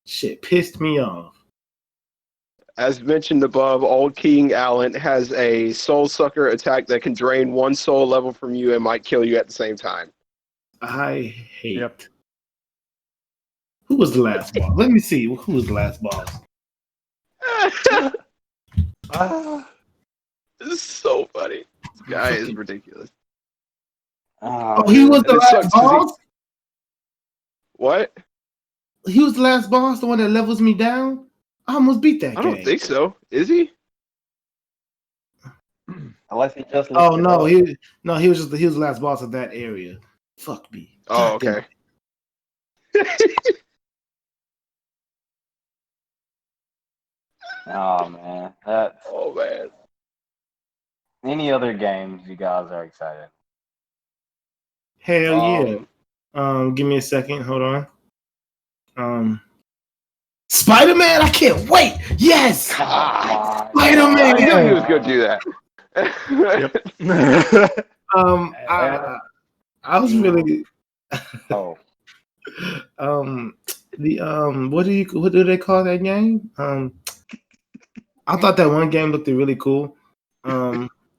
Shit pissed me off. As mentioned above, Old King Allen has a soul sucker attack that can drain one soul level from you and might kill you at the same time. I hate. Yep. Who was the last boss? Let me see. Who was the last boss? This is so funny. This guy is ridiculous. Oh, he was the last boss? What? He was the last boss, the one that levels me down? I almost beat that guy. I don't think so. Is he? Unless he just he was the last boss of that area. Fuck me. Oh, okay. Oh man. Oh man. Any other games you guys are excited? Hell yeah. Give me a second. Hold on. Spider-Man, I can't wait. Yes. Spider-Man. I knew he was going to do that. I was really. Oh. What do they call that game? I thought that one game looked really cool.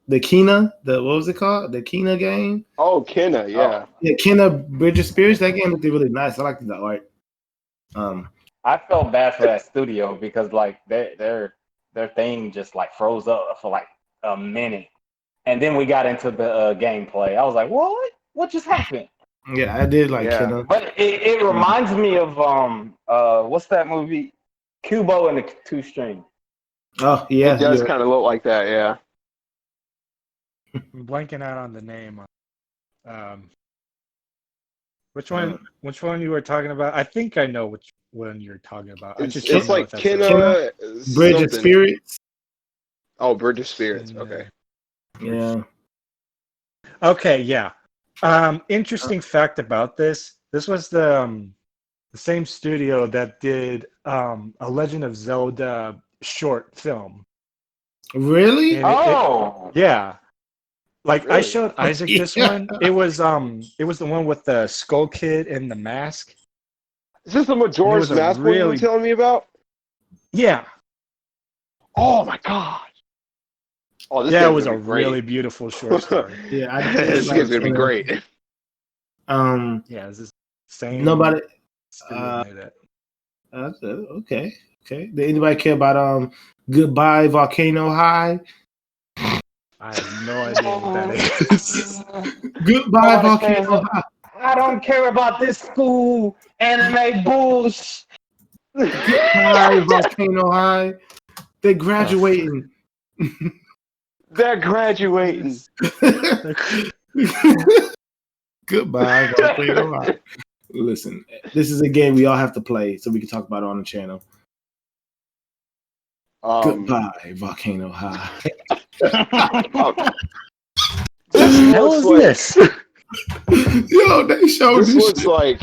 The Kena, what was it called? The Kena game? Oh, Kena, yeah. Yeah, Kena Bridge of Spirits. That game looked really nice. I liked the art. I felt bad for that studio because like their thing just like froze up for like a minute, and then we got into the gameplay. I was like, what just happened? Yeah, I did like Yeah. Kenna. But it reminds me of what's that movie? Kubo and the Two Strings. Oh It yeah, does kind of look like that, yeah. I'm blanking out on the name. Um, which uh, one you were talking about? I think I know which one you're talking about. I just It's don't know if like that's Kenna Bridge of something. Spirits. Oh, Bridge of Spirits. Okay. Yeah. Okay, yeah. Interesting fact about this. This was the same studio that did a Legend of Zelda short film. Really? And Oh, yeah. Like I Really? showed Isaac this Yeah. one. It was the one with the Skull Kid and the mask. Is this the And it Majora's was a Mask one you were really telling me about? yeah. Oh my god. Oh, this Yeah, it game's was gonna a be great. really beautiful short story. Yeah, I did This like game's gonna be Kenna. great. Yeah, it's the same Nobody. studio made it. Okay. Okay. Did anybody care about Goodbye Volcano High? I have no idea what that is. Goodbye nobody cares. Volcano High. I don't care about this school anime bullshit. Goodbye Volcano High. They're graduating. They're graduating. Goodbye Volcano High. Listen, this is a game we all have to play so we can talk about it on the channel. Goodbye Volcano High. This hell looks is like this? Yo, they showed this this looks shit. like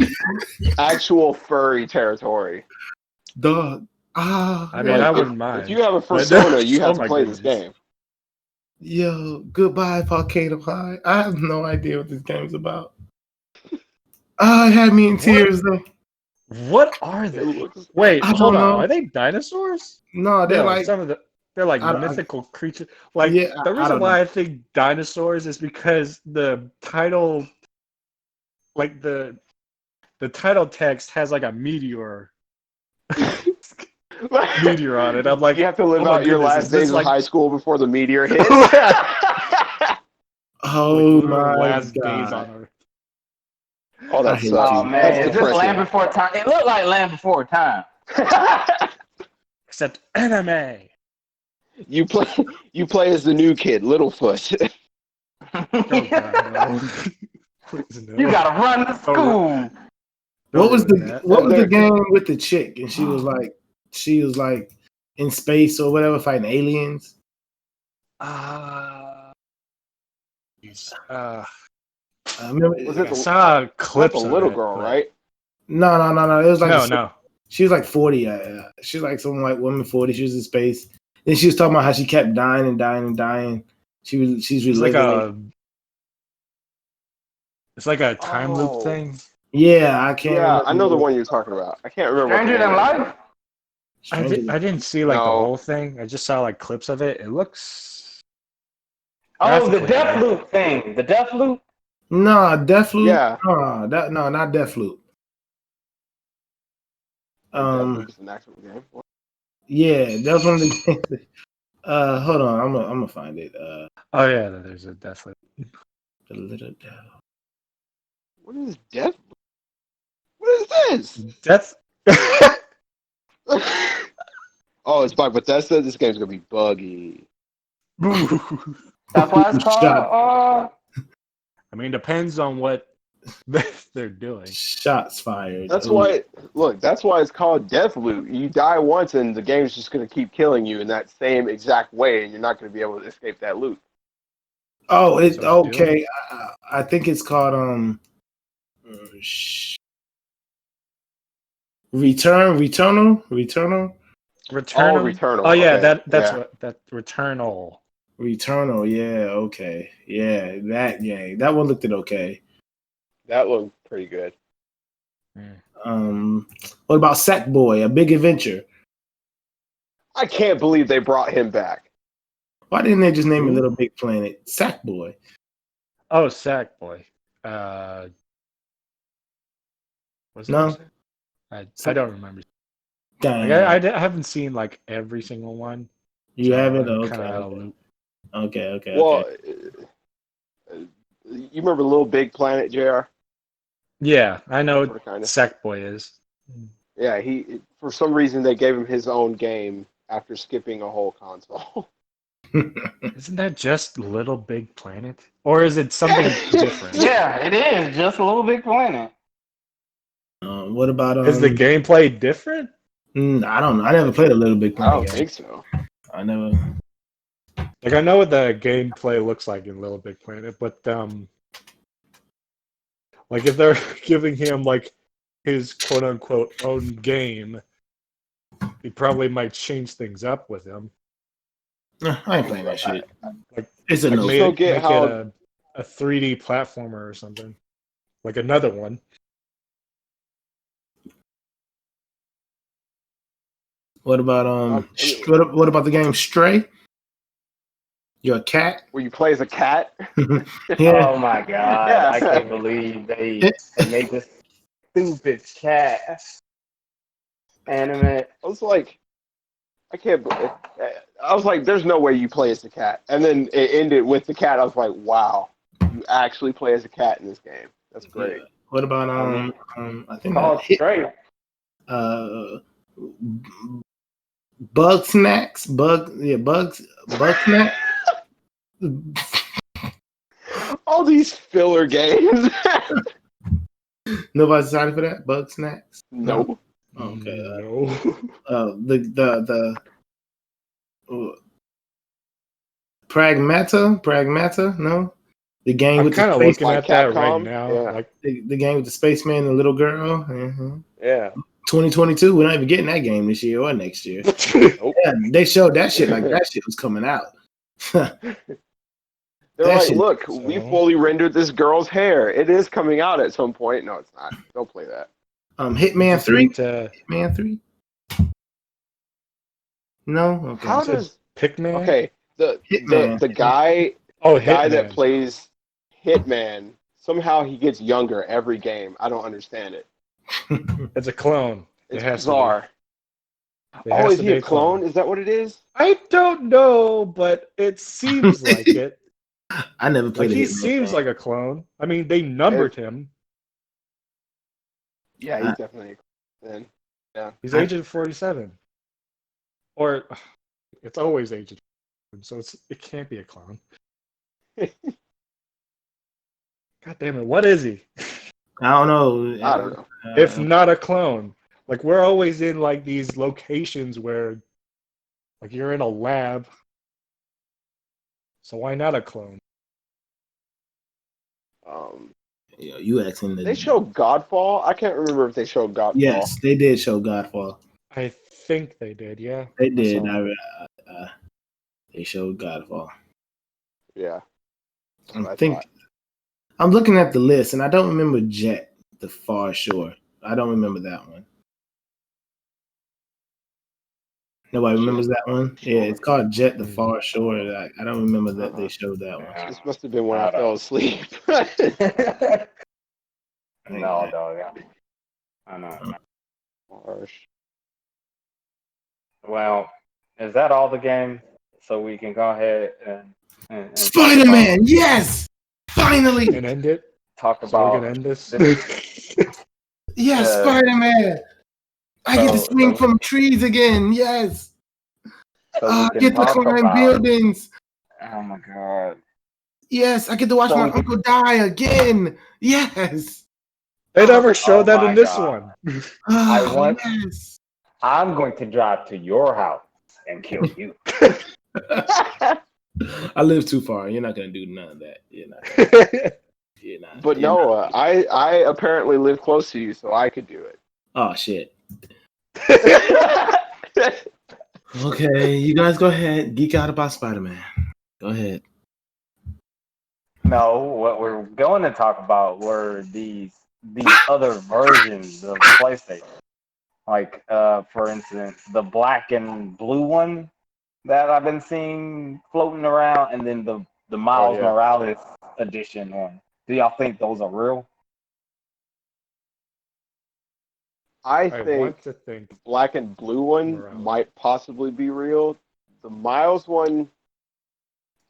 actual furry territory. Dog. I mean, Like, I if- wouldn't mind. If you have a But- persona, you have oh to my play this goodness. game. Yo, Goodbye Volcano High. I have no idea what this game's about. It had me in What? tears though. What are It they? looks Wait, I hold don't on. know. Are they dinosaurs? No, they're No, like some of the they're like I don't- mythical creatures. Like Yeah, the I reason don't why know. I think dinosaurs is because the title, like the title text has like a meteor on it. I'm like, you have to live oh my out your goodness, last is this days of like high school before the meteor hits. Oh literal my last days god. on Earth? Oh, I that hate sucks. Oh you. man, That's is this depressing. Land Before Time? It looked like Land Before Time. Except anime. you play as the new kid, Littlefoot. Oh god, no. Please no. You gotta run to school. What Don't was ruin the that. what was the There- game with the chick and she was like in space or whatever fighting aliens? I remember Was it I the- saw Not clips the of little it, girl, but- right? No. It was like No. she was like 40. She's like some white woman 40. She was in space. Then she was talking about how she kept dying and dying and dying. She's It's like reliving. a time loop Oh. thing. Yeah, I can't Yeah, remember. I know the one you're talking about. I can't remember. what the Stranger name Than is. Life. I didn't see like the No. whole thing. I just saw like clips of it. It looks Oh, the graphically Death good. Loop thing. The Death Loop. No, Deathloop. Yeah. No, not Deathloop. Deathloop is an actual game. Yeah, that's one of the games. Hold on, I'm gonna find it. Oh yeah, there's a death loop. The little devil. What is Deathloop? What is this? Death. Oh, it's by Bethesda. This game's gonna be buggy. That's why it's called. I mean, depends on what they're doing. Shots fired. That's Ooh. why. Look, that's why it's called Deathloop. You die once, and the game's just gonna keep killing you in that same exact way, and you're not gonna be able to escape that loop. Oh, it's So okay. I think it's called Returnal. Returnal. Returnal. Oh yeah, Okay. that's Yeah. what that Returnal. Returnal. Yeah. Okay. Yeah. That game. That one looked okay. That looked pretty good. What about Sackboy? A Big Adventure. I can't believe they brought him back. Why didn't they just name it Little Big Planet? Sackboy. Oh, Sackboy. Was No. it? I don't remember. Dang. Like, I haven't seen like every single one. You so haven't? I'm Okay. kind of out of loop. Okay. Well, you remember Little Big Planet, JR? Yeah, I know Sort of, kind of. Sackboy is. Yeah, he for some reason they gave him his own game after skipping a whole console. Isn't that just Little Big Planet? Or is it something different? Yeah, it is just a Little Big Planet. What about Is the gameplay different? I don't know. I never played a Little Big I Planet don't game. think so. I never. Like I know what the gameplay looks like in Little Big Planet, but like if they're giving him like his quote unquote own game, he probably might change things up with him. I ain't playing that shit. Like It's a I no. just don't get make how- it a 3D platformer or something. Like another one. What about what about the game Stray? You're a cat. Where you play as a cat? Yeah. Oh my god! Yeah. I can't believe they made this stupid cat anime. I was like, I can't believe. I was like, there's no way you play as a cat. And then it ended with the cat. I was like, wow, you actually play as a cat in this game. That's great. Yeah. What about I think Called Straight. Bug Snacks. Bug Snack. All these filler games. Nobody's excited for that. Bug Snacks. No. Oh, okay. No. The Pragmata. No. The game I'm with kind the of space, looking at that right Capcom? now. Yeah. Like the game with the spaceman and the little girl. Mm-hmm. Yeah. 2022. We're not even getting that game this year or next year. Nope. Yeah, they showed that shit like that shit was coming out. They're That like, shit- look, we fully rendered this girl's hair. It is coming out at some point. No, it's not. Don't play that. Hitman just 3. need to Hitman 3. No. Okay. How So- does Pikmin. okay the Hitman. guy Oh, guy that Hitman. plays Hitman somehow he gets younger every game. I don't understand it. It's a clone. It's It has to be. bizarre. It Oh, has is to he be a clone? Is that what it is? I don't know, but it seems like it. I never Like played he a Hitman seems game. like a clone. I mean, they numbered him. Yeah, he's definitely a clone. Then He's I- Agent 47. Or it's always Agent 47, so it can't be a clone. God damn it, what is he? I don't know. I don't know. If not a clone. Like we're always in like these locations where like you're in a lab. So why not a clone? You asking the They showed Godfall. I can't remember if they showed Godfall. Yes, they did show Godfall. I think they did, yeah. They did. saw They showed Godfall. Yeah. I think I'm looking at the list, and I don't remember Jet, the Far Shore. I don't remember that one. Nobody remembers that one? Yeah, it's called Jet, the Far Shore. I don't remember that they showed that one. This must have been when I fell asleep. No, dog. I know. Harsh. Well, is that all the games? So we can go ahead and Spider-Man, yes! Finally! and end it. talk So we're about gonna end this. Yes, Spider-Man! I get to so- swing from trees again, yes! so we I can get to talk climb about- buildings! Oh my god. Yes, I get to watch my uncle die again! Yes! They never showed that my in this God. one. Oh, want- yes! I'm going to drive to your house and kill you. I live too far. You're not gonna do none of that. You're not. But You're Noah, I apparently live close to you, so I could do it. Oh shit. Okay, you guys go ahead. Geek out about Spider-Man. Go ahead. No, what we're going to talk about were these other versions of PlayStation. Like, for instance, the black and blue one that I've been seeing floating around, and then the Miles Morales edition one. Do y'all think those are real? I I think want to think black and blue one Morales. might possibly be real. The Miles one,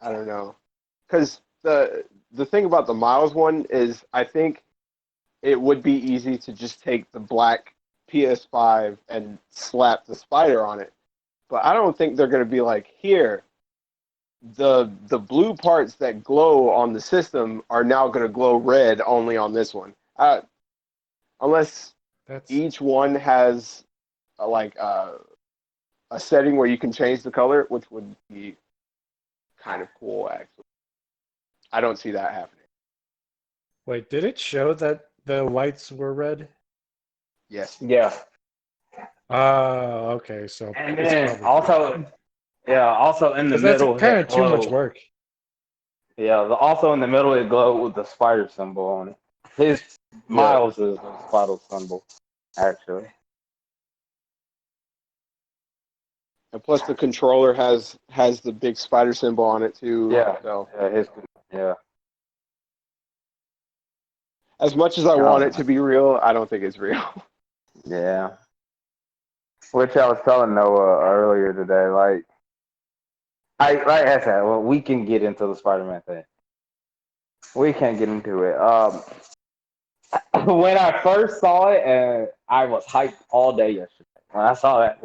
I don't know, because the thing about the Miles one is I think it would be easy to just take the black PS5 and slap the spider on it. But I don't think they're going to be like, here, the blue parts that glow on the system are now going to glow red only on this one. Unless That's each one has a setting where you can change the color, which would be kind of cool, actually. I don't see that happening. Wait, did it show that the lights were red? Yes. Yeah. Okay, so And it's then probably also, yeah, also in the because that's middle kind it of too much glowed. work. Yeah, also in the middle it glowed with the spider symbol on it. His Yeah. Miles is a spider symbol, actually. And plus the controller has the big spider symbol on it too. Yeah. So Yeah. as much as I want it Um, to be real, I don't think it's real. yeah. Which I was telling Noah earlier today, like I said, well, we can get into the Spider-Man thing. We can't get into it. When I first saw it, and I was hyped all day yesterday. When I first saw that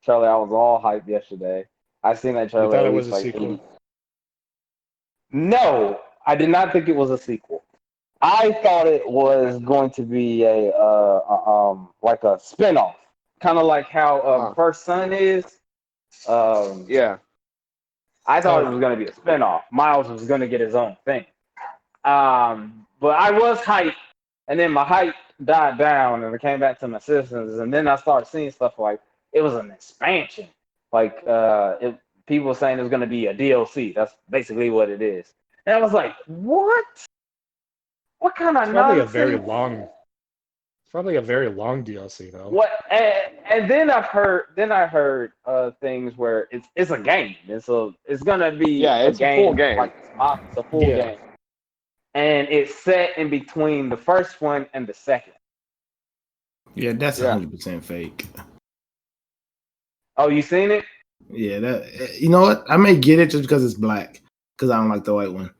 trailer, I was all hyped yesterday. I seen that You trailer thought at it was least a like sequel? 80. No, I did not think it was a sequel. I thought it was going to be like a spinoff, kind of like how First Son is. Um, Yeah. I thought it Oh, was going to be a spinoff. Miles was going to get his own thing. But I was hyped, and then my hype died down, and I came back to my systems, and then I started seeing stuff like it was an expansion. Like people saying it was going to be a DLC. That's basically what it is. And I was like, what? What kind it's of probably a very nonsense? long. It's probably a very long DLC though. What? And then I heard things where it's a game. It's gonna be Yeah, a it's a full game game. like it's a full Yeah. game, and it's set in between the first one and the second. Yeah, that's Yeah. 100% fake. Oh, you seen it? Yeah, that you know what? I may get it just because it's black, because I don't like the white one.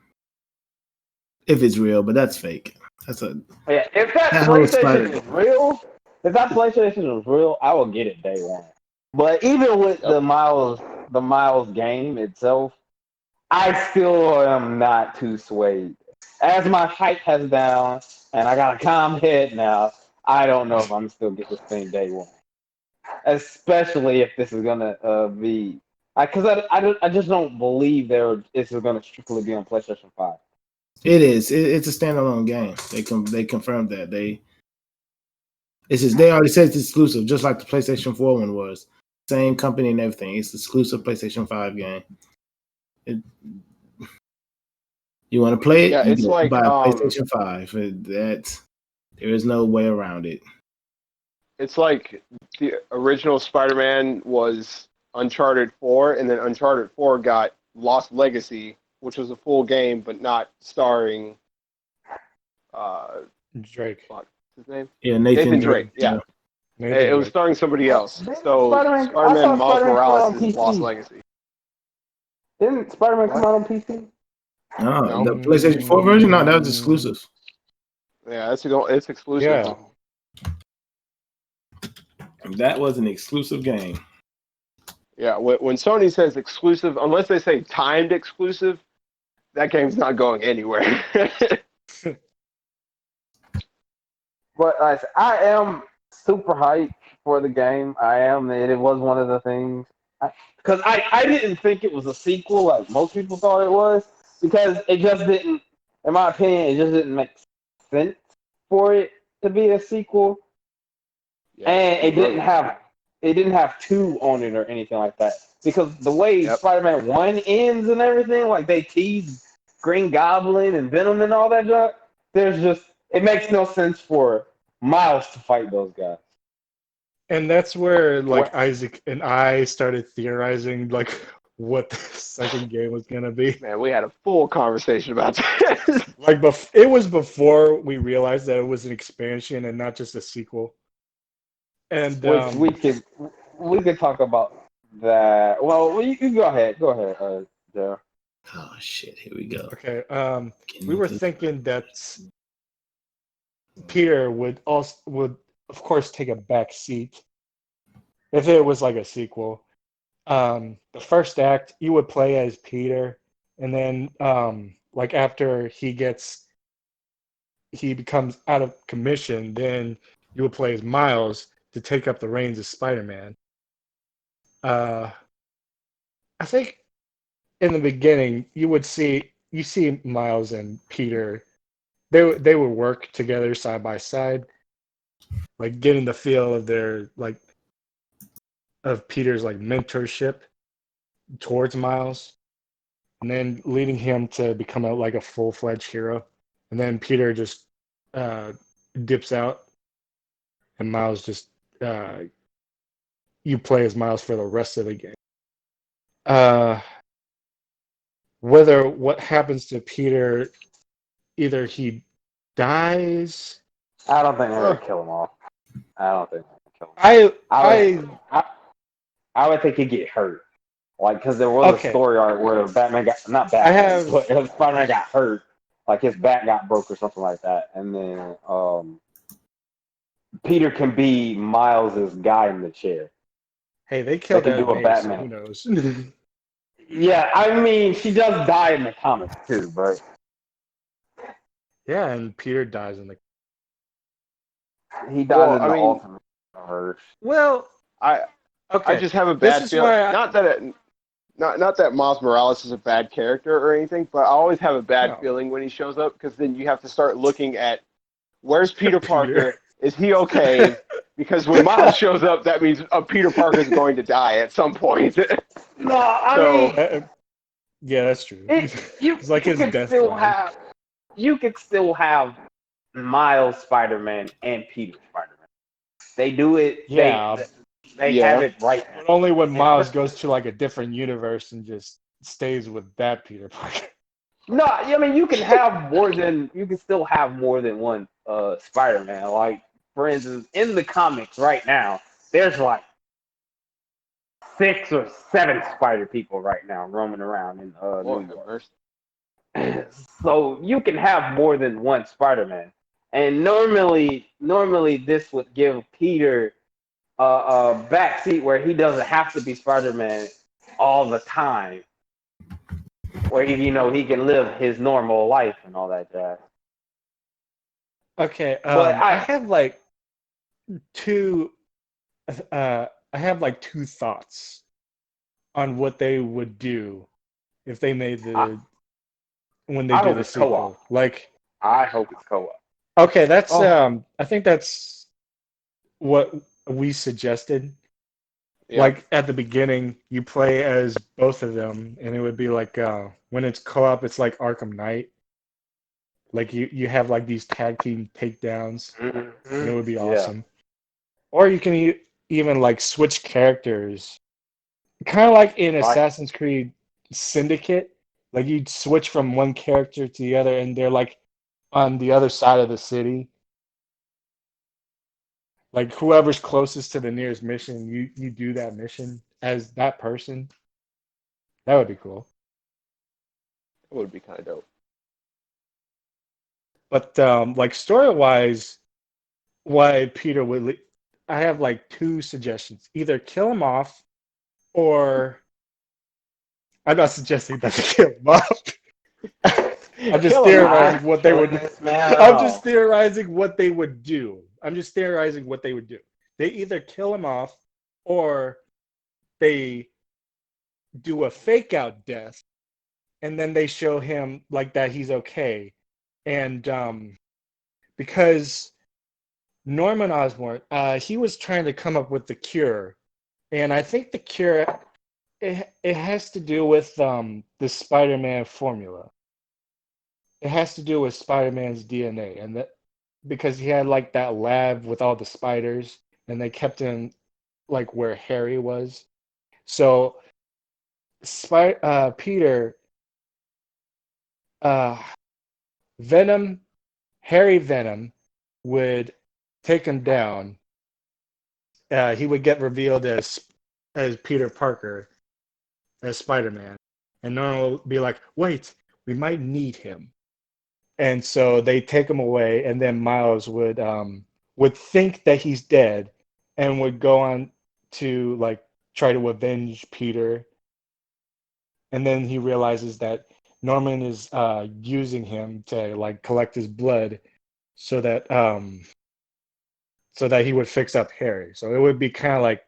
If it's real, but that's fake. That's a Yeah. If that that whole PlayStation spider. is real, if that PlayStation is real, I will get it day one. But even with Yep. the Miles game itself, I still am not too swayed. As my hype has down and I got a calm head now, I don't know if I'm still get this thing day one. Especially if this is gonna be, because I just don't believe this is gonna strictly be on PlayStation 5. It is. It's a standalone game. They confirmed that they already said it's exclusive, just like the PlayStation 4 one was. Same company and everything. It's exclusive PlayStation 5 game. You want to play it? Yeah, You it's get like buy a PlayStation 5. There is no way around it. it's like the original Spider-Man was Uncharted 4, and then Uncharted 4 got Lost Legacy, which was a full game, but not starring Drake. what's his name? Yeah, Nathan Nathan Drake. Drake. Yeah, Nathan it was Drake. starring somebody else. So Spider-Man, I Spider-Man saw Miles Spider-Man come out Morales on is Lost PC. Legacy. Didn't Spider-Man come What? out on PC? No, No. the PlayStation 4 version. No, that was exclusive. Yeah, it's exclusive. Yeah. That was an exclusive game. Yeah, when Sony says exclusive, unless they say timed exclusive, that game's not going anywhere. But I am super hyped for the game. I am. It was one of the things. Because I didn't think it was a sequel like most people thought it was. Because it just didn't, in my opinion, it just didn't make sense for it to be a sequel. Yeah, And really. it didn't have two on it or anything like that. Because the way Yep. Spider-Man 1 ends and everything, like they tease Green Goblin and Venom and all that junk, it makes no sense for Miles to fight those guys. And that's where like What? Isaac and I started theorizing like what the second game was gonna be. Man, we had a full conversation about this. Like it was before we realized that it was an expansion and not just a sequel. And which we could talk about that. Well, you go ahead. Go ahead, Joe. Oh shit! Here we go. okay, Getting we were into the thinking that Peter would of course take a back seat if it was like a sequel. The first act you would play as Peter, and then like after he becomes out of commission, then you would play as Miles to take up the reins as Spider-Man. Uh, I think in the beginning you see Miles and Peter. They would work together side by side, like getting the feel of their like of Peter's like mentorship towards Miles, and then leading him to become like a full-fledged hero. And then Peter just uh, dips out, and Miles just uh, you play as Miles for the rest of the game. Uh, whether what happens to Peter, either he dies. I don't think they're Uh, gonna kill him off. I don't think they're gonna kill him. I I would, I I, I would think he'd get hurt. Like, because there was a okay. story arc where Batman got, not I Batman, have but Spider-Man got hurt. Like, his back got broke or something like that. And then Peter can be Miles's guy in the chair. hey, they They killed can Aunt do a May, so Batman. who knows? Yeah, I mean, she does die in the comics, too, but Yeah, and Peter dies in the. he dies Well, in I the mean, Ultimate Universe. Well, I I okay. just have a This bad is feeling. why I Not that Miles Morales is a bad character or anything, but I always have a bad no feeling when he shows up because then you have to start looking at where's Peter Peter. Parker? Is he okay? Because when Miles shows up, that means Peter Parker is going to die at some point. No, I So, mean, Uh, yeah, that's true. it, you It's like you his could death still flag. have Miles Spider-Man and Peter Spider-Man. They do it. Yeah, They have yeah. it right. but only when And Miles goes to like a different universe and just stays with that Peter Parker. no, I mean you can have more than you can still have more than one Spider-Man. Like for instance, in the comics right now, there's like 6 or 7 Spider people right now roaming around in New Lord have York. mercy. So you can have more than one Spider-Man. And normally this would give Peter a backseat where he doesn't have to be Spider-Man all the time, where he can live his normal life and all that jazz. Okay, But I have like two I have like two thoughts on what they would do if they made I, the when they I do hope the it's co-op. sequel. Like, I hope it's co-op. okay, that's Oh, I think that's what we suggested. Yeah. Like at the beginning, you play as both of them, and it would be like when it's co-op, it's like Arkham Knight. Like you have like these tag team takedowns, and it would be yeah. awesome. Or you can even like switch characters, kind of like in Like Assassin's Creed Syndicate. Like you'd switch from one character to the other, and they're like on the other side of the city. Like whoever's closest to the nearest mission, you do that mission as that person. That would be cool. It would be kind of dope. But like story wise, why Peter would I have like two suggestions. Either kill him off, or I'm not suggesting that they kill him off. I'm just Kill him theorizing off. not what they killing would. this man at I'm just all. theorizing what they would do. I'm just theorizing what they would do. They either kill him off, or they do a fake out death, and then they show him like that he's okay, and because Norman Osborn, he was trying to come up with the cure, and I think the cure it has to do with the Spider-Man formula. It has to do with Spider-Man's DNA, and that because he had like that lab with all the spiders, and they kept him like where Harry was. So, Peter, uh, Venom, Harry Venom would take him down, he would get revealed as Peter Parker, as Spider-Man, and Norman will be like, "Wait, we might need him." And so they take him away, and then Miles would think that he's dead, and would go on to like try to avenge Peter, and then he realizes that Norman is using him to like collect his blood, so that he would fix up Harry. So it would be kind of like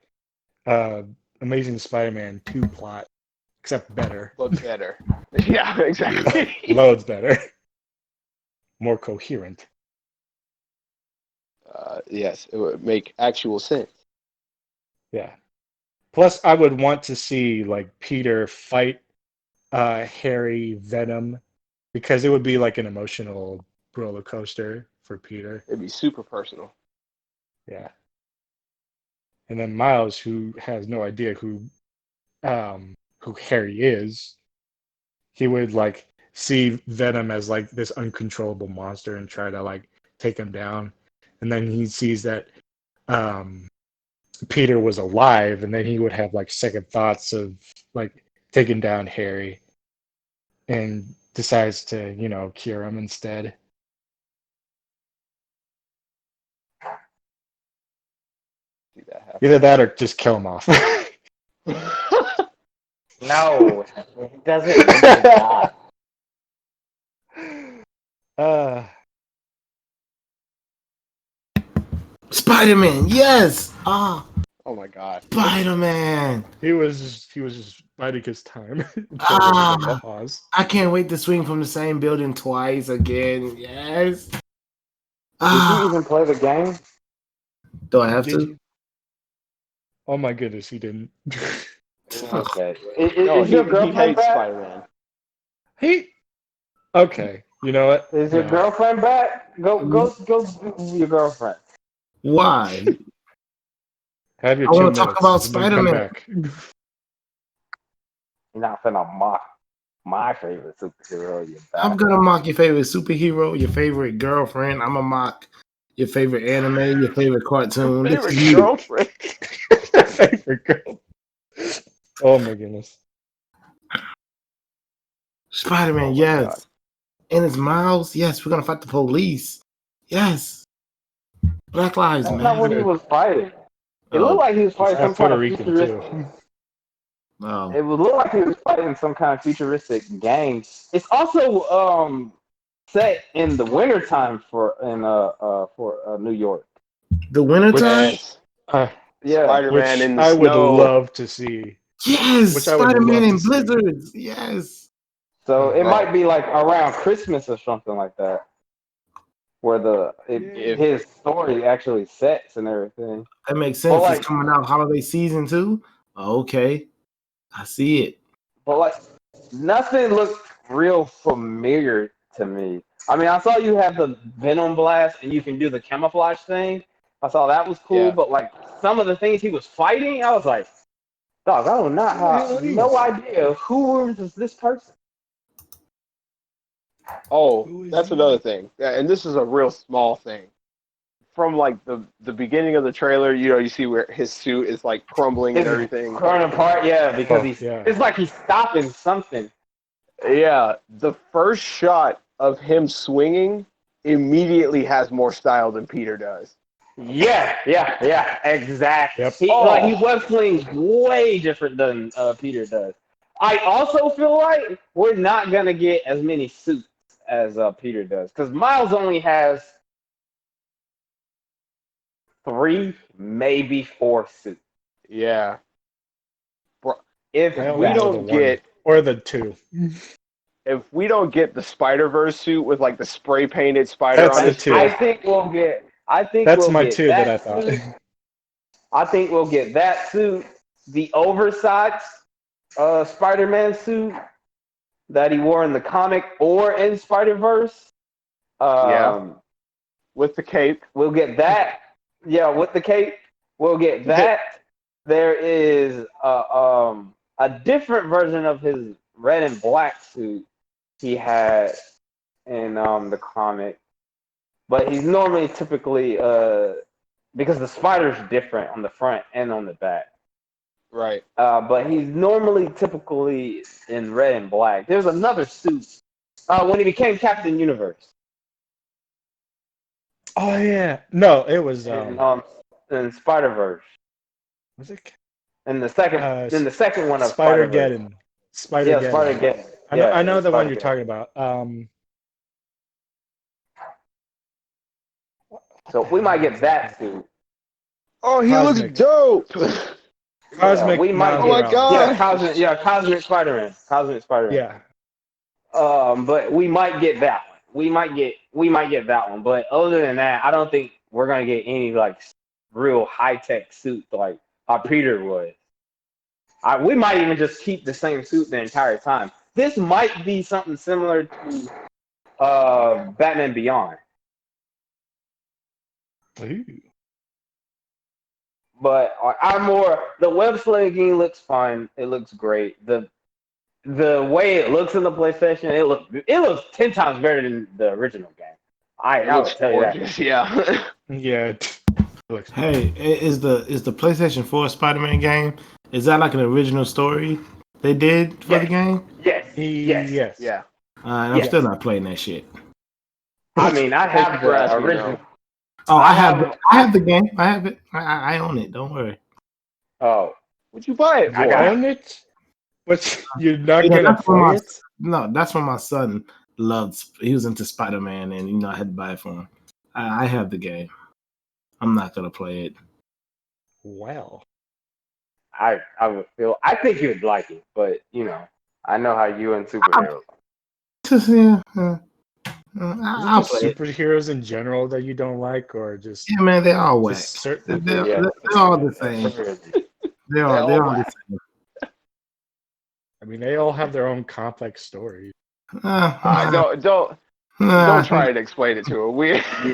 uh, Amazing Spider-Man 2 plot, except better, But better. Yeah, exactly. loads better, more coherent. Yes, it would make actual sense. Yeah. Plus, I would want to see like Peter fight Harry Venom, because it would be like an emotional roller coaster for Peter. It'd be super personal. Yeah. And then Miles, who has no idea who Harry is, he would like see Venom as like this uncontrollable monster and try to like take him down. And then he sees that um, Peter was alive, and then he would have like second thoughts of like taking down Harry, and decides to, cure him instead. See that happen. Either that or just kill him off. No, it doesn't really die. uh, Spider-Man, yes. Ah, Oh my god. Spider-Man. he was just biding his time until there was Ah, a pause. I can't wait to swing from the same building twice again. Yes. Did you Ah, even play the game? do I have Did to? you? Oh my goodness, he didn't. Okay. No, Is your he girlfriend hates back? Spider-Man. He okay. You know what? Is your No. girlfriend back? Go do your girlfriend. Why? Have your I want to talk minutes about and then come Spider-Man. back. You're not finna mock my favorite superhero. You I'm bastard. gonna mock your favorite superhero, your favorite girlfriend. I'm gonna mock your favorite anime, your favorite cartoon. This Favorite is you. girlfriend. Favorite girl. Oh my goodness. Spider-Man, Oh my yes. God. And it's Miles. Yes, we're gonna fight the police. Yes. Black Lives That's not what he Matter. was fighting. It Oh, looked like he was He's fighting some half kind Puerto of Rican futuristic. too. oh. It would look like he was fighting some kind of futuristic game. It's also set in the wintertime for New York. The wintertime? Yes. Uh, Yeah. Spider-Man which in the I would snow. love to see. Yes, Which I would Spider-Man love to and see. Blizzards. Yes. So it Oh. might be like around Christmas or something like that, where If his story actually sets and everything. That makes But sense. like, It's coming out holiday season too. Okay. I see it. nothing looked real familiar to me. I mean, I saw you have the Venom blast and you can do the camouflage thing. I saw that was cool, yeah. but like some of the things he was fighting, I was like, dog, I do not Who the hell are have these? no idea who is this person. Oh, Who is that's he? another thing. Yeah, and this is a real small thing. From like the beginning of the trailer, you see where his suit is like crumbling and It's everything. torn apart, yeah, because Yeah. it's like he's stopping something. Yeah, the first shot of him swinging immediately has more style than Peter does. Yeah, exactly. Yep. He web slings way different than Peter does. I also feel like we're not gonna get as many suits as Peter does, because Miles only has 3, maybe 4 suits. Yeah. If If I we only know the don't one. get Or the two. the Spider-Verse suit with like the spray painted spider That's on the his two. I chest, think we'll get. I think That's we'll my get two that I that thought. suit. I think we'll get that suit, the oversized Spider-Man suit that he wore in the comic or in Spider-Verse. yeah, with the cape. We'll get that. Yeah, with the cape. We'll get that. There is a different version of his red and black suit he had in the comic, but he's normally typically because the spider's different on the front and on the back. Right. But he's normally typically in red and black. There's another suit when he became Captain Universe Oh yeah. No, it was in Spider Verse. was it In the second one of Spider Verse. Spider-Geddon? Spider Yeah, Geddon. Spider-Geddon. I know the one you're Spider-Geddon. talking about. So we might get that suit. Oh, he Cosmic. looks dope. Cosmic we might Miles Oh my get, God. Cosmic Spider-Man. Cosmic Spider-Man. Yeah. But we might get that one. We might get that one. But other than that, I don't think we're gonna get any like real high-tech suit like how Peter was. We might even just keep the same suit the entire time. This might be something similar to Batman Beyond. Ooh. But the web slinging looks fun. It looks great. The way it looks in the PlayStation, it looks 10 times better than the original game. I will Looks tell you that. gorgeous. Yeah. Yeah. It looks Hey, is the PlayStation 4 Spider-Man game? Is that like an original story they did for the game? Yes. Yes. Yeah. I'm Yes. still not playing that shit. I mean, I have Thank you for the asking, original. though. Oh, I I have- have the game. I have it. I own it. Don't worry. Oh, What'd you buy it for? I You got- own it? But you're not Yeah, gonna that's what play it? No, that's what my son loved. He was into Spider-Man, and I had to buy it for him. I have the game. I'm not gonna play it. Well. I would feel. I think you would like it, but I know how you and superheroes. Yeah, Is I'll it just play it. superheroes in general that you don't like, or just Yeah, man, they're all whack. just certain? They're Yeah. all the same. They're all the whack. same. I mean, they all have their own complex stories. Don't try and explain it to him.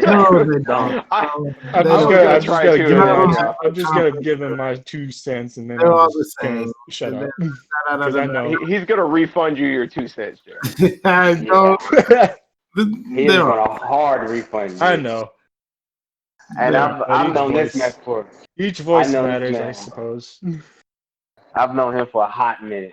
No, they don't. I I'm They just don't. gonna, gonna I'm just try gonna to, give and him then, my, I'm just gonna give him my 2 cents, and then They're all I'm the just gonna same. shut up They're- because I know. he's gonna refund you your 2 cents, Jared. I don't. He's They're all- going to hard refund you. I know. And Yeah, I've each known this voice- man for. Each voice know this matters, I man. suppose. I've known him for a hot minute.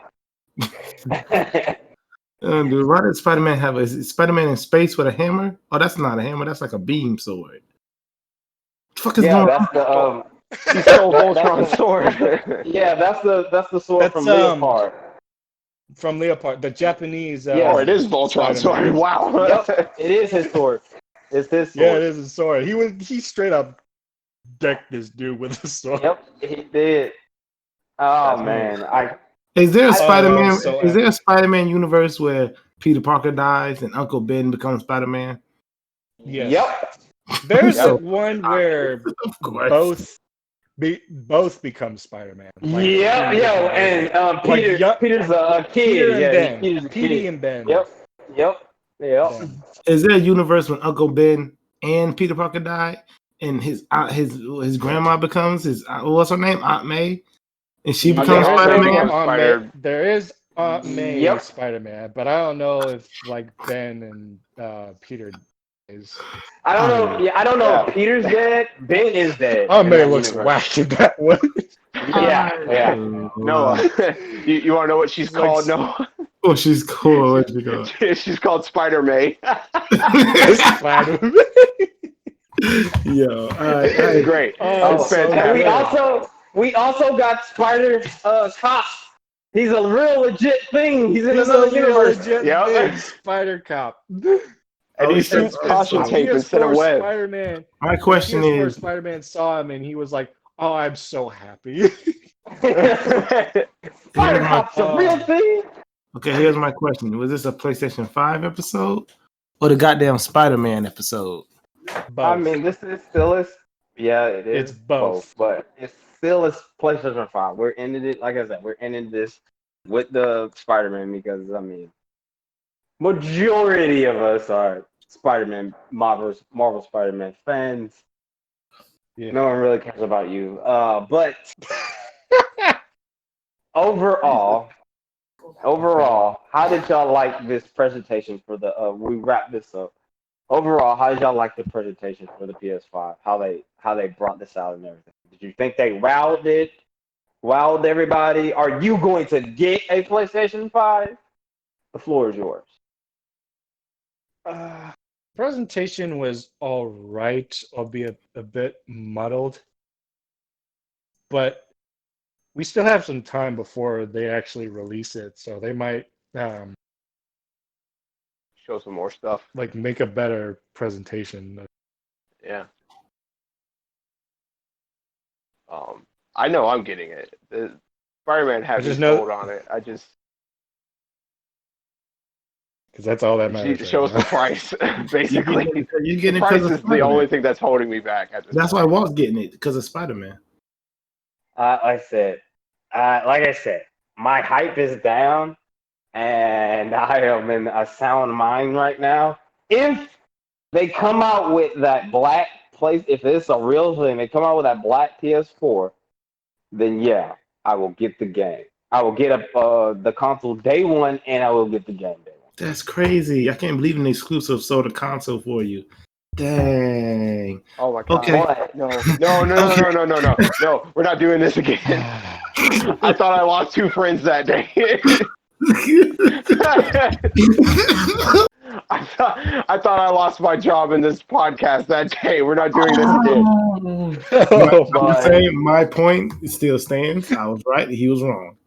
Dude, why did Spider-Man have is Spider-Man in space with a hammer? Oh, that's not a hammer. That's like a beam sword. What the fuck is Yeah, going on? that's the He stole That's Voltron's the- sword. yeah, that's the sword That's, from Leopard. From Leopard, the Japanese. Yeah. Oh, it is Voltron's sword. Spider-Man. Wow. Yep, it is his sword. It's his sword. Yeah, it is a sword. He straight up decked this dude with a sword. Yep, he did. Oh That's man, Is there a I- Spider-Man? so Is there a Spider-Man universe where Peter Parker dies and Uncle Ben becomes Spider-Man? Yes. Yep. There's Yep. one where Of course. both become Spider-Man. Yep, yo, and Like, Peter's a kid. Peter and yeah, Ben. Peter's a Petey kid. and Ben. Yep. Ben. Is there a universe when Uncle Ben and Peter Parker die, and his grandma becomes his what's her name, Aunt May, and she becomes there is Spider-Man? There is Aunt May Yep. Spider-Man, but I don't know if like Ben and Peter is. I don't know. Yeah, I don't know if Peter's dead. Ben is dead. Aunt in May that looks universe. whack in that one. Yeah. Noah, you want to know what she's Like- called? Noah? Oh, she's cool. What's she called? She's called Spider-May. Spider-Man. Yo, It's great. Oh, It's so fantastic. And we also got Spider Cop. He's a real legit thing. He's in He's another a universe. legit Yep. big Spider Cop. And he it's- shoots caution tape PS4 instead of web. Spider-Man. my question PS4 is, Spider-Man saw him and he was like, "Oh, I'm so happy." Spider Cop's a real thing. okay, here's my question: was this a PlayStation 5 episode or the goddamn Spider-Man episode? Both. I mean, this is still is. Yeah, it is. It's both. But it's still is PlayStation 5. We're ending it, like I said, we're ending this with the Spider-Man because I mean, majority of us are Spider-Man, Marvel Spider-Man fans. Yeah. No one really cares about you. But overall, how did y'all like this presentation for the? We wrap this up. Overall, how did y'all like the presentation for the PS5? How how they brought this out and everything. Did you think they wowed everybody? Are you going to get a PlayStation 5? The floor is yours. Presentation was all right, albeit a bit muddled. But we still have some time before they actually release it, so they might Show some more stuff. like make a better presentation. Yeah. I know I'm getting it. The Spider-Man had me just know- sold on it. I just Because that's all that just need matters. to Right show us now. the price. Basically, You the getting it price because is the only thing that's holding me back at this That's why point. Walt's getting it because of Spider-Man. Like I said, my hype is down, and I am in a sound mind right now. If they come out with that black place, if it's a real thing, they come out with that black PS4, then yeah, I will get the game. I will get the console day one, and I will get the game day one. That's crazy. I can't believe an exclusive sold a console for you. Dang. Oh my god! Okay. No! We're not doing this again. I thought I lost 2 friends that day. I thought I lost my job in this podcast that day. We're not doing this again. My point still stands. I was right. He was wrong.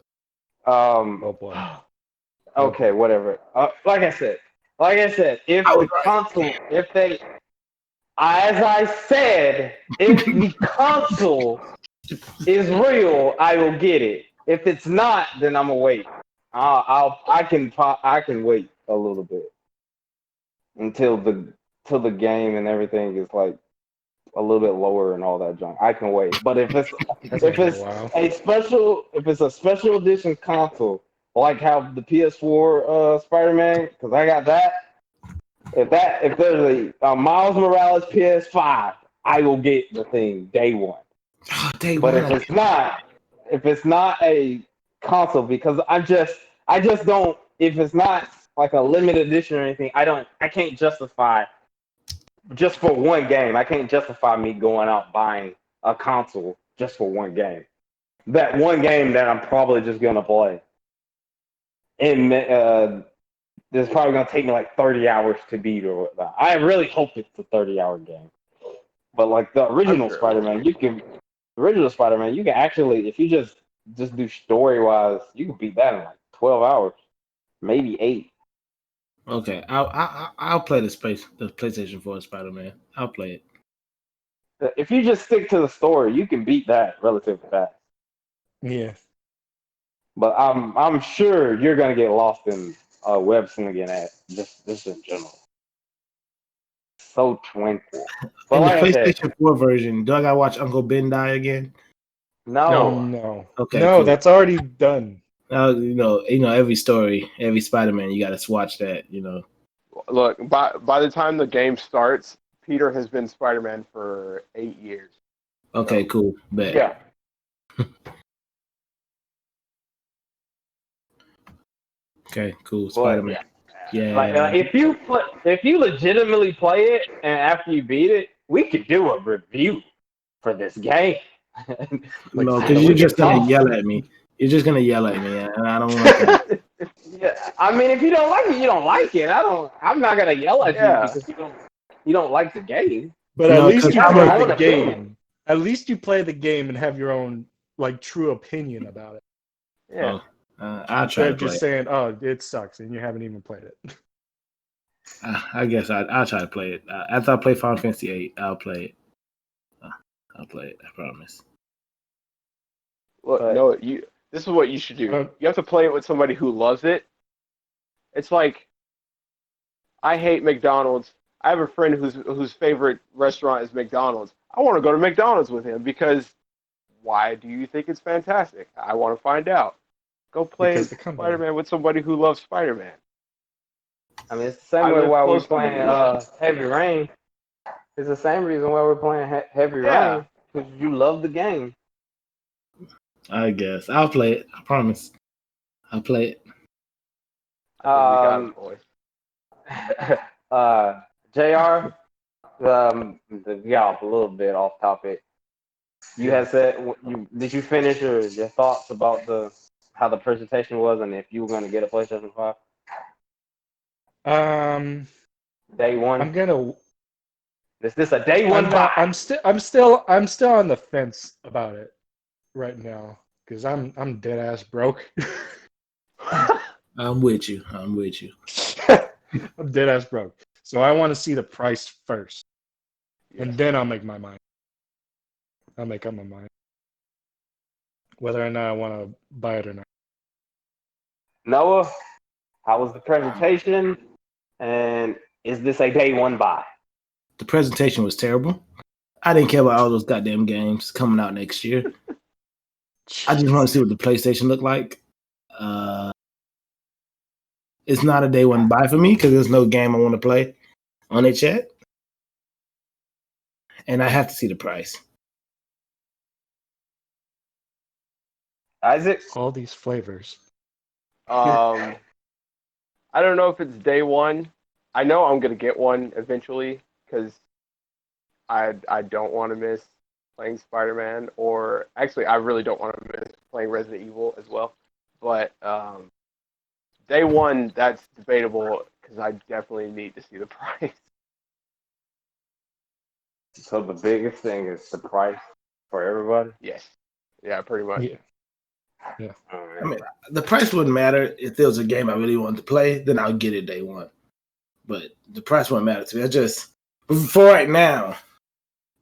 Oh boy. Okay, whatever. Like I said, if the console, if they, as I said, if the console is real, I will get it. If it's not, then I'm gonna wait. I can wait a little bit until the game and everything is like a little bit lower and all that junk. I can wait. But if it's a special edition console, like how the PS4 Spider-Man, because I got that. If there's a Miles Morales PS5, I will get the thing day one. Day But one. if it's not a console, because I just don't. If it's not like a limited edition or anything, I can't justify just for one game. I can't justify me going out buying a console just for one game. That one game that I'm probably just gonna play, and it's probably gonna take me like 30 hours to beat or whatnot. I really hope it's a 30-hour game. But like the original Spider-Man, you can actually, if you just do story wise, you can beat that in like 12 hours, maybe 8. Okay, I'll play the PlayStation 4 Spider-Man. I'll play it. If you just stick to the story, you can beat that relatively fast. Yeah. But I'm sure you're gonna get lost in web slinging at just in general. So twinkle. But In the like I said, PlayStation 4 version, do I gotta watch Uncle Ben die again? no. Okay, No, cool. that's already done. You know, every story, every Spider-Man, you gotta watch that. Look, by the time the game starts, Peter has been Spider-Man for 8 years. Okay, cool. Bet. Yeah. Okay, cool. But, Spider-Man. Yeah. Like, if you legitimately play it and after you beat it, we could do a review for this game. No, because you're just gonna yell at me. You're just gonna yell at me, and I don't want that. Yeah, I mean, if you don't like it, you don't like it. I'm not gonna yell at you because you don't like the game. But at least you have play your own the opinion. game. At least you play the game and have your own like true opinion about it. Yeah. I'll try Instead to of play just saying, "Oh, it sucks," and you haven't even played it. I guess I'll try to play it. After I play Final Fantasy VIII, I'll play it. I'll play it. I promise. Look, no, this is what you should do. You have to play it with somebody who loves it. It's like, I hate McDonald's. I have a friend whose favorite restaurant is McDonald's. I want to go to McDonald's with him because why do you think it's fantastic? I want to find out. Go play Spider-Man with somebody who loves Spider-Man. I mean, it's the same way why we're playing Heavy Rain. It's the same reason why we're playing Heavy Rain, because you love the game. I guess I'll play it. I promise. I'll play it. I think we got his voice. JR, To get off a little bit off topic, you had said did you finish your thoughts about the how the presentation was and if you were going to get a PlayStation 5 Um, day one? I'm gonna. Is this a day one I'm buy? not. I'm still on the fence about it right now because I'm dead ass broke. I'm with you. I'm with you. I'm dead ass broke. So I want to see the price first, and Yes. then I'll make my mind. I'll make up my mind whether or not I want to buy it or not. Noah, how was the presentation? And is this a day one buy? The presentation was terrible. I didn't care about all those goddamn games coming out next year. I just want to see what the PlayStation looked like. It's not a day one buy for me because there's no game I want to play on it yet. And I have to see the price. Isaac? All these flavors. I don't know if it's day one. I know I'm gonna get one eventually because I don't want to miss playing Spider-Man, or actually I really don't want to miss playing Resident Evil as well. But day one, that's debatable because I definitely need to see the price. So the biggest thing is the price for everybody. Yes, yeah, pretty much. Yeah. I mean, the price wouldn't matter if there was a game I really wanted to play, then I'll get it day one. But the price wouldn't matter to me. I just for right now,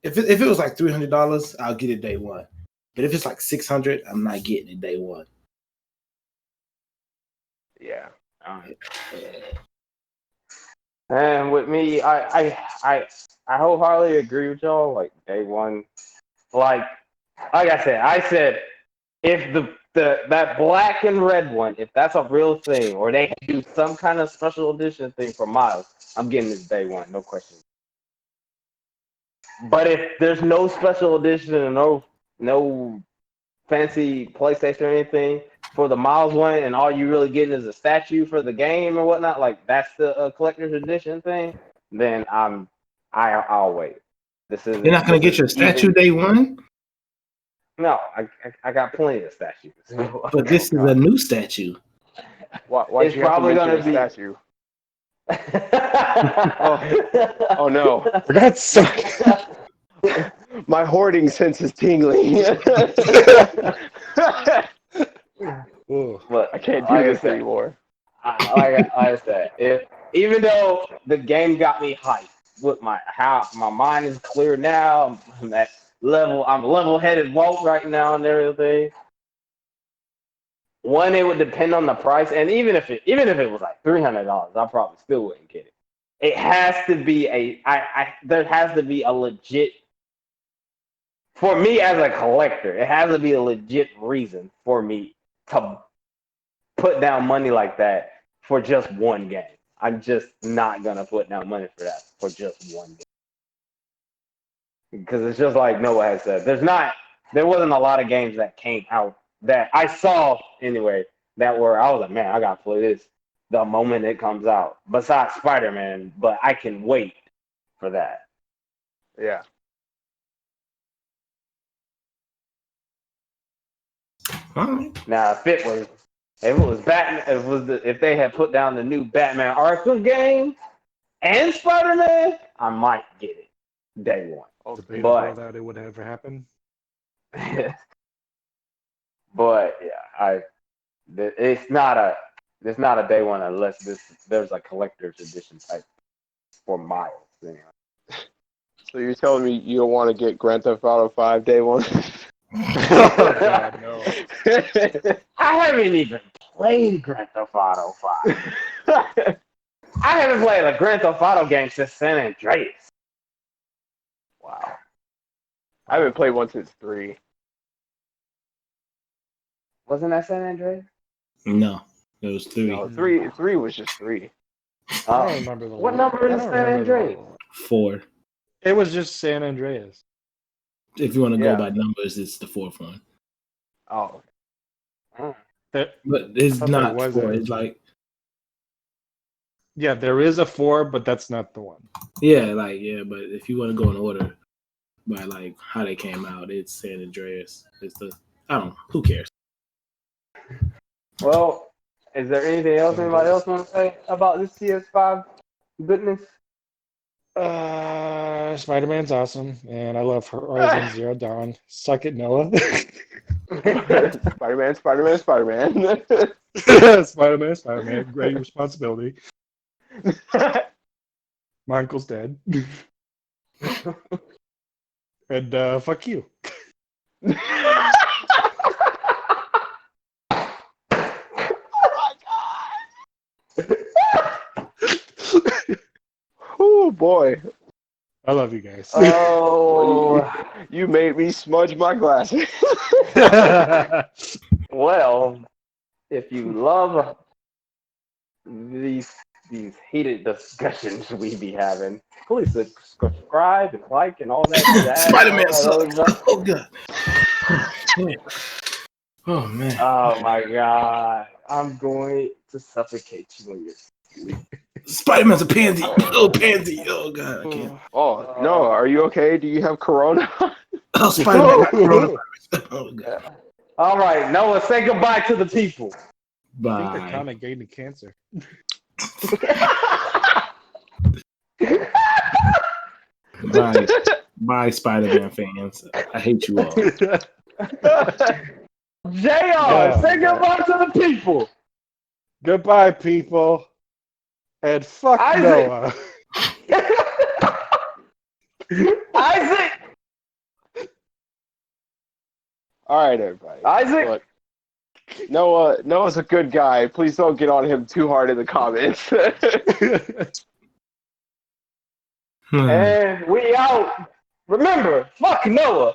if it was like $300, I'll get it day one. But if it's like $600, I'm not getting it day one. Yeah. And with me, I wholeheartedly agree with y'all. Like day one, like I said, if that black and red one, if that's a real thing, or they do some kind of special edition thing for Miles, I'm getting this day one, no question. But if there's no special edition and no fancy PlayStation or anything for the Miles one, and all you really getting is a statue for the game or whatnot, like that's the collector's edition thing, then I'll wait. You're not gonna get your statue day one, No, I got plenty of statues. but this is a new statue. Why'd It's you have to probably mention gonna a be. statue? Oh no. For God's sake. My hoarding sense is tingling. Ooh. But I can't do like this I said, anymore. like I said, even though the game got me hyped, with my mind is clear now. I'm at level. I'm level-headed woke right now and everything. One, it would depend on the price, and even if it was like $300, I probably still wouldn't get it. It has to be there has to be a legit, for me as a collector, it has to be a legit reason for me to put down money like that for just one game. I'm just not gonna put down money for that for just one game. Because it's just like Noah has said, there wasn't a lot of games that came out that I saw anyway that were I was like, man, I gotta play this the moment it comes out. Besides Spider-Man, but I can wait for that. Yeah. All right. Now if it was Batman, if they had put down the new Batman Arkham game and Spider-Man, I might get it day one. Debatable But that it would ever happen. but yeah, it's not a day one unless there's a collector's edition type for Miles. You know? So you're telling me you don't want to get Grand Theft Auto 5 day one? Oh God, no. I haven't even played Grand Theft Auto 5. I haven't played a Grand Theft Auto game since San Andreas. Wow. I haven't played one since 3. Wasn't that San Andreas? No, it was 3. No, 3 was just 3. I don't remember the. What number I is don't San remember Andreas? 4. It was just San Andreas. If you want to Yeah. go by numbers, it's the 4th one. Oh. Oh. But it's thought there not was 4. a- It's like Yeah, there is a 4, but that's not the one. Yeah, but if you want to go in order by like how they came out, it's San Andreas. It's the I don't know. Who cares? Well, is there anything else anybody else want to say about this PS5 goodness? Spider-Man's awesome, and I love Horizon Zero Dawn. Suck it, Noah. Spider-Man, Spider-Man, Spider-Man. Spider-Man, great responsibility. My uncle's dead. And fuck you. Oh boy. I love you guys. Oh, You made me smudge my glasses. well, if you love these heated discussions we be having, please subscribe and like and all that jazz. Spider-Man all that sucks. other Oh god. Oh man. Oh my god. I'm going to suffocate you when you're sleep. Spider-Man's a pansy. Oh pansy. Oh god, I can't. Oh no, are you okay? Do you have corona? Oh Spider-Man got coronavirus. Oh god. All right, Noah, say goodbye to the people. I think they're Bye. kind of gaining cancer. Bye. Bye, Spider-Man fans. I hate you all. JR, say goodbye to the people. Goodbye, people. And fuck Isaac. Noah. Isaac. All right, everybody. Isaac. Look, Noah's a good guy. Please don't get on him too hard in the comments. And we out. Remember, fuck Noah.